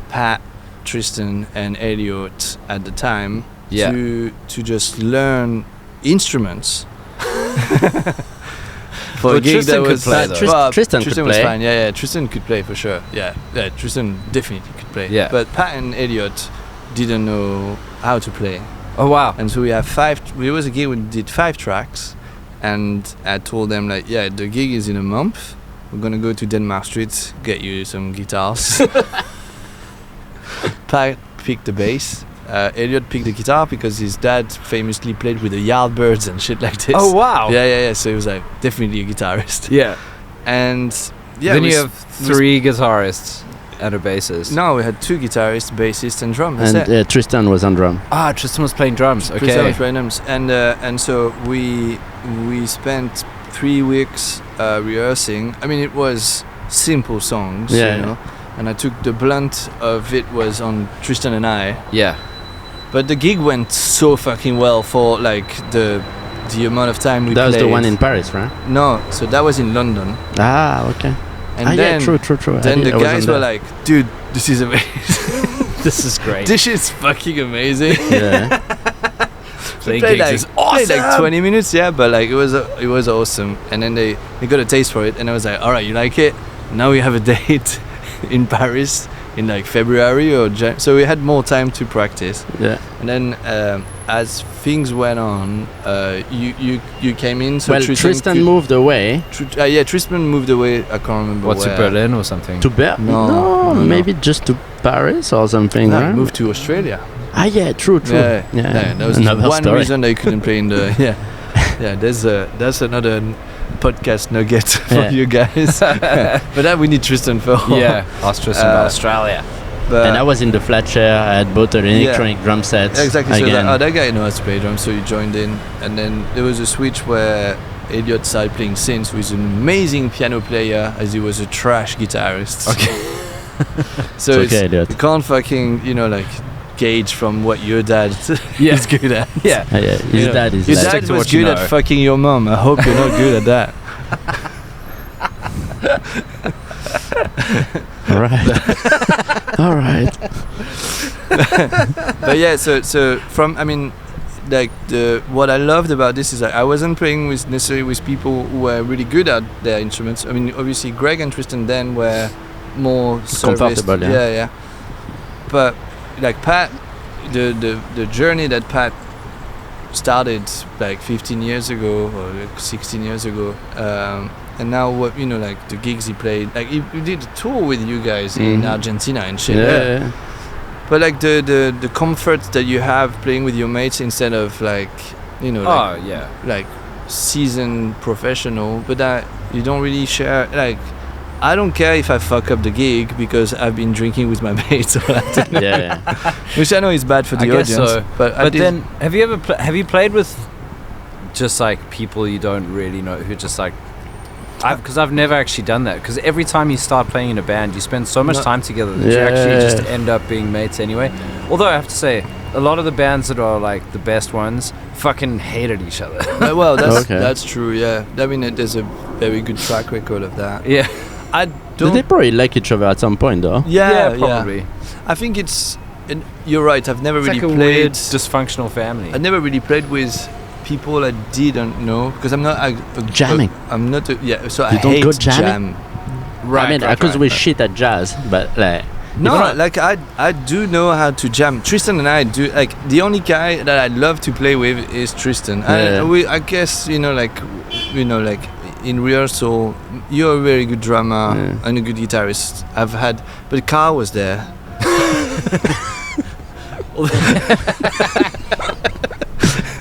Pat, Tristan, and Elliot at the time to just learn instruments. For a gig Tristan that was could play, Tristan was could play. fine. Yeah, Tristan could play for sure. Yeah, Tristan definitely could play. Yeah. But Pat and Elliot didn't know how to play. Oh wow! And so we have 5. It was a gig we did 5 tracks, and I told them like, yeah, the gig is in a month. We're gonna go to Denmark Street, get you some guitars. Pat picked the bass. Elliot picked the guitar because his dad famously played with the Yardbirds and shit like this. Oh wow! Yeah. So he was like definitely a guitarist. Yeah. And then you have 3 guitarists and a bassist. No, we had 2 guitarists, bassist, and drum. And Tristan was on drum. Ah, Tristan was playing drums. Okay. Tristan was playing drums, and so we spent 3 weeks rehearsing. I mean, it was simple songs, you know. And I took the blunt of it was on Tristan and I. Yeah. But the gig went so fucking well for like the amount of time we played. That was the one in Paris, right? No, so that was in London. Ah, okay. And then, true. Then the guys were like, dude, this is amazing. This is great. This is fucking amazing. Yeah. Playing gigs is awesome. Played like 20 minutes, but like it was awesome. And then they got a taste for it, and I was like, all right, you like it? Now we have a date in Paris in like February or so we had more time to practice. Yeah. And then as things went on, you came in. So Tristan moved away. Tristan moved away. I can't remember. What, to Berlin or something? To Berlin? No, maybe just to Paris or something. No, right? moved to Australia. Ah, yeah, true. Yeah, that was one reason they couldn't play in the. Yeah. That's another podcast nugget for you guys. But that we need Tristan for. Yeah, ask Tristan about Australia. And I was in the flat chair. I had bought an electronic drum set. Exactly. Again. So that guy knows how to play drums, so he joined in. And then there was a switch where Elliot started playing synths with an amazing piano player, as he was a trash guitarist. Okay. So it's okay, Elliot. You can't fucking gauge from what your dad is good at. Yeah. His dad is. Your dad was good at fucking your mom. I hope you're not good at that. All right. But yeah, so from what I loved about this is that I wasn't playing necessarily with people who were really good at their instruments. I mean, obviously Greg and Tristan then were more comfortable. Yeah. But like Pat, the journey that Pat started like 15 years ago or like 16 years ago, and now what like the gigs he played, like he did a tour with you guys in Argentina and shit. Yeah. But like the comfort that you have playing with your mates instead of like like seasoned professional, but that you don't really share. Like I don't care if I fuck up the gig because I've been drinking with my mates all afternoon. Yeah. Which I know is bad for the audience. So. But then have you ever have you played with just like people you don't really know who just like. Because I've never actually done that. Because every time you start playing in a band, you spend so much time together that you actually just end up being mates anyway. Although I have to say, a lot of the bands that are like the best ones fucking hated each other. Well, that's true. Yeah, I mean, there's a very good track record of that. Yeah, Did they probably like each other at some point, though? Yeah, probably. Yeah. I think it's. And you're right. I've never it's really like a played weird dysfunctional family. I never really played with people that didn't know, because I'm not jamming. I'm not. So You I don't hate go jamming? jam. I mean, because we shit at jazz, but like. No, like I do know how to jam. Tristan and I do. Like the only guy that I love to play with is Tristan. Yeah. I guess like in rehearsal, you're a very good drummer and a good guitarist. But Carl was there.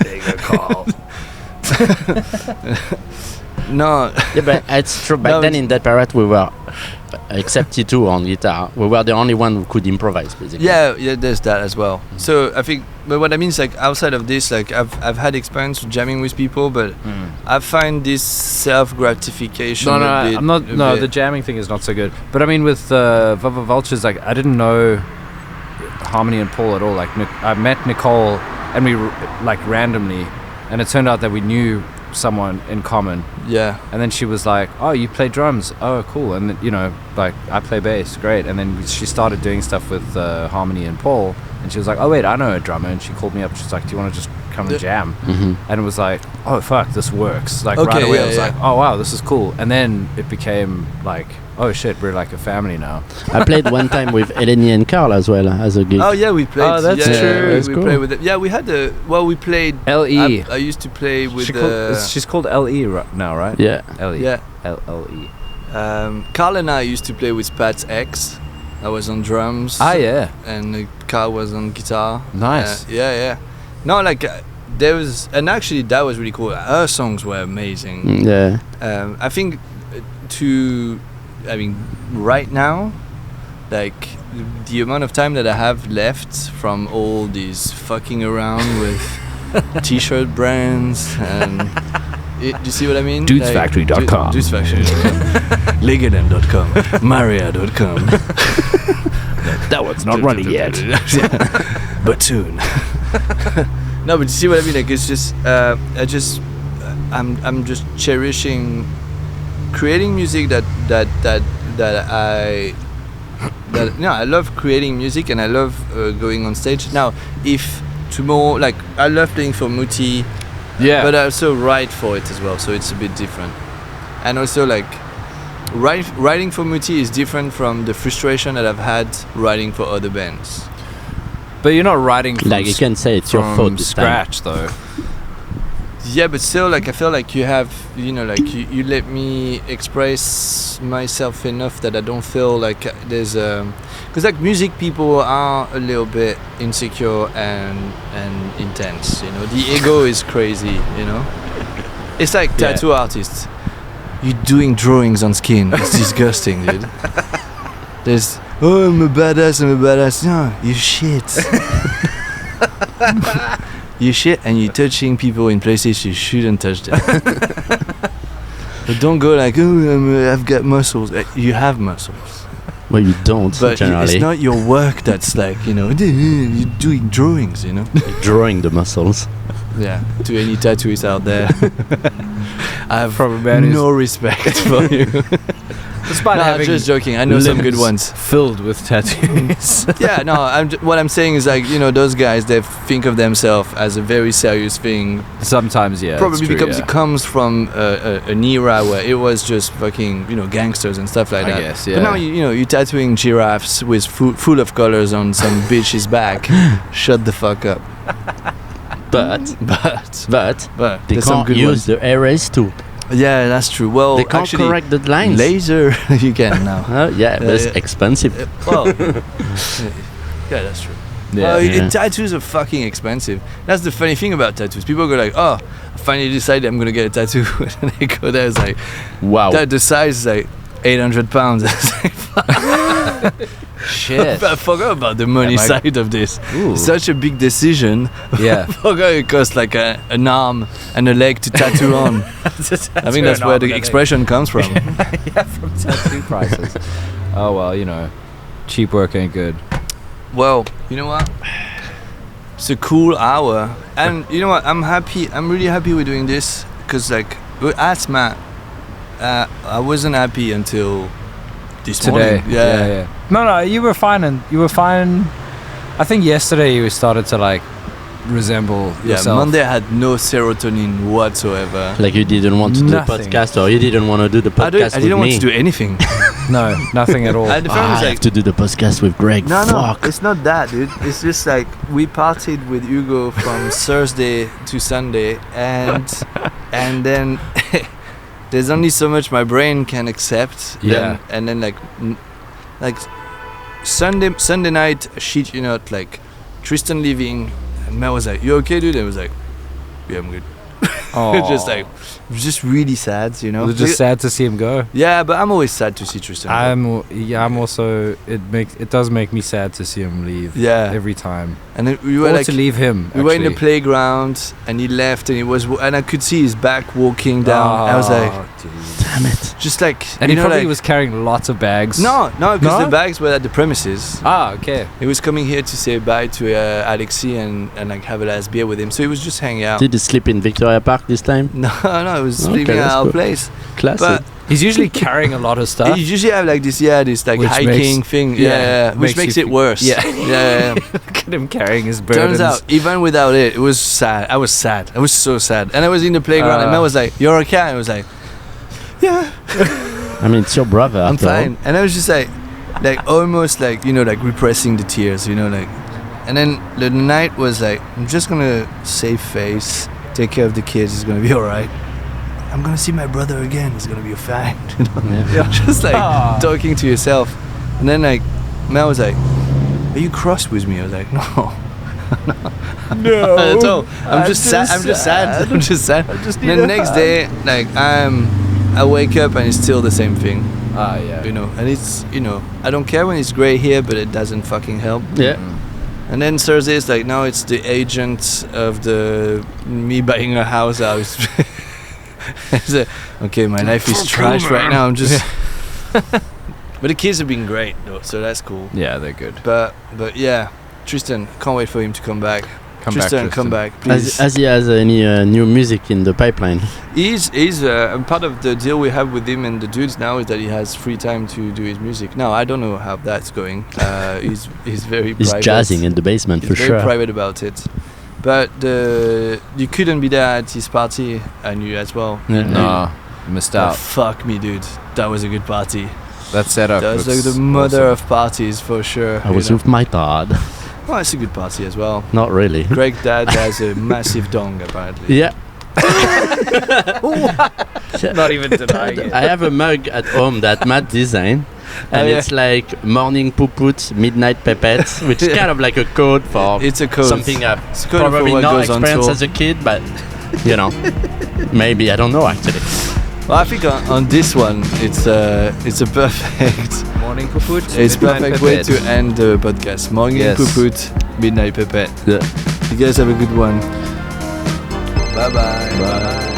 There you go, Carl. No. Yeah, but it's true. Back then in that period, we were, except T2 on guitar, we were the only one who could improvise, basically. Yeah, there's that as well. So I think, but what I mean is like outside of this, like I've had experience jamming with people, but I find this self gratification. The jamming thing is not so good. But I mean, with Vava Vultures, like I didn't know Harmony and Paul at all. Like I met Nicole, and we like randomly, and it turned out that we knew someone in common. Yeah. And then she was like, "Oh, you play drums? Oh, cool." And like I play bass, great. And then she started doing stuff with Harmony and Paul, and she was like, "Oh wait, I know a drummer." And she called me up. She's like, "Do you want to just come and jam?" And it was like, "Oh fuck, this works!" Like right away, I was like, "Oh wow, this is cool." And then it became like, "Oh shit, we're like a family now." I played one time with Eleni and Carl as well as a gig. Oh yeah, we played. Oh, that's true. We played with it. Yeah, we had we played. LE. I used to play with. She's called LE now, right? Yeah. LE. Yeah. LE. Carl and I used to play with Pat's ex. I was on drums. Ah yeah. And Carl was on guitar. Nice. Yeah. No, like there was, and actually that was really cool. Her songs were amazing. Yeah. I think right now, like the amount of time that I have left from all these fucking around with t-shirt brands and do you see what I mean? Dudesfactory.com. Dudesfactory.com. Ligaden.com. Maria.com. That one's not running yet. But soon. No, but you see what I mean? Like it's just I'm just cherishing creating music that I love creating music, and I love going on stage. Now, if tomorrow, like I love playing for Muti, but I also write for it as well, so it's a bit different. And also, like writing for Muti is different from the frustration that I've had writing for other bands. But you're not writing from like you can say it's your fault this scratch time. though. Yeah, but still, like I feel like you have, like you let me express myself enough that I don't feel like there's because like music people are a little bit insecure and intense. The ego is crazy. It's like tattoo artists. You're doing drawings on skin. It's disgusting, dude. There's I'm a badass. No, you shit. You shit, and you're touching people in places you shouldn't touch them. But don't go like, I've got muscles. You have muscles. Well, you don't, but generally. It's not your work that's like, you're doing drawings, You're drawing the muscles. Yeah, to any tattooists out there. I have From no respect for you. Despite having just joking. I know some good ones filled with tattoos. Yeah, no. What I'm saying is like those guys, they think of themselves as a very serious thing. Sometimes, yeah. Probably true, because it comes from an era where it was just fucking gangsters and stuff like that. I guess, yeah. But now you're tattooing giraffes with full of colors on some bitch's back. Shut the fuck up. But they there's some can't good use ones. the erase tool. Yeah, that's true. Well, They can't actually, correct the lines. laser you can now. But it's expensive. Well, yeah, that's true. Tattoos are fucking expensive. That's the funny thing about tattoos. People go like, "Oh, I finally decided I'm gonna get a tattoo," and they go there. It's like, wow. The size is like 800 pounds. Shit. I forgot about the money side of this. Ooh. Such a big decision. Yeah. I forgot it costs like an arm and a leg to tattoo on. I think that's where the expression comes from. Yeah, from tattoo prices. Oh well, cheap work ain't good. Well, you know what? It's a cool hour, and you know what? I'm happy. I'm really happy we're doing this because, like, ask Matt. I wasn't happy until this Today. morning. Yeah. No, you were fine, and you were fine. I think yesterday you started to like resemble Yeah, yourself. Monday I had no serotonin whatsoever. Like you didn't want to do the Nothing. podcast, or you didn't want to do the podcast I didn't with want me. to do anything. No, nothing at all. And the film I is have like, to do the podcast with Greg. no, Fuck. it's not that, dude. It's just like we partied with Hugo from Thursday to Sunday, and then there's only so much my brain can accept. Yeah. And then like Sunday night, shit, you know, like Tristan leaving, and Mel was like, "You okay, dude?" And I was like, "Yeah, I'm good." Just like, it was just really sad, you know. It was just sad to see him go. Yeah, but I'm always sad to see Tristan. I'm also. It does make me sad to see him leave. Yeah. Every time. And then we were Or like, to leave him. we were in the actually. playground, and he left, and and I could see his back walking down. I was like, dude. Damn it. just like, And you he know, probably like, was carrying lots of bags. No, because No? the bags were at the premises. Ah, okay. He was coming here to say bye to Alexi and like have a last beer with him. So he was just hanging out. Did you sleep in Victoria Park this time? No, it was Okay, sleeping at that's our cool. place. Classic. But He's usually carrying a lot of stuff. you usually have like this like Which hiking makes- thing, yeah, which makes you it feel- worse. Yeah. yeah. Look at him carrying his burdens. Turns out, even without it, it was sad. I was sad. I was so sad. And I was in the playground, and Mel was like, "You're okay?" And I was like, "Yeah, I mean, it's your brother. I'm after all. fine." And I was just like almost like, you know, like repressing the tears, you know, like. And then the night was like, I'm just gonna save face, take care of the kids. It's gonna be alright. I'm gonna see my brother again. It's gonna be fine. You know? Yeah. Just like talking to yourself. And then like Mel was like, "Are you cross with me?" I was like, "No." No. At all. I'm just sad. I'm just sad. I'm just sad. just And the next day, like I wake up and it's still the same thing, Ah, yeah. you know. And it's, you know, I don't care when it's grey here, but it doesn't fucking help. Yeah. And then Thursday is like, now it's the agent of the me buying a house. I was it's like, okay, my life is trash right now. I'm just. But the kids have been great though, so that's cool. Yeah, they're good. But yeah, Tristan, can't wait for him to come back. Tristan, come back, please. As he has any new music in the pipeline. He's part of the deal we have with him and the dudes now is that he has free time to do his music. Now I don't know how that's going. He's very He's private. jazzing in the basement He's for very sure. private about it. But you couldn't be there at his party, and you as well. Yeah. No, missed Oh, out. fuck me, dude. That was a good party. That setup. That was like looks the mother awesome. of parties for sure. I was you know. with my dad. Well, it's a good party as well. Not really. Greg's dad has a massive dong apparently. Yeah. Not even denying it. I have a mug at home that Matt designed, and Oh, yeah. it's like morning puput, midnight pepet, which is kind of like a code for It's a code. something I've It's a code for probably what not goes on experienced tour. as a kid, but you know, maybe I don't know actually. Well, I think on this one, it's a perfect. Morning puput. It's midnight perfect way pipette. to end the podcast. Morning Yes. puput, midnight pepet. Yeah. You guys have a good one. Bye bye.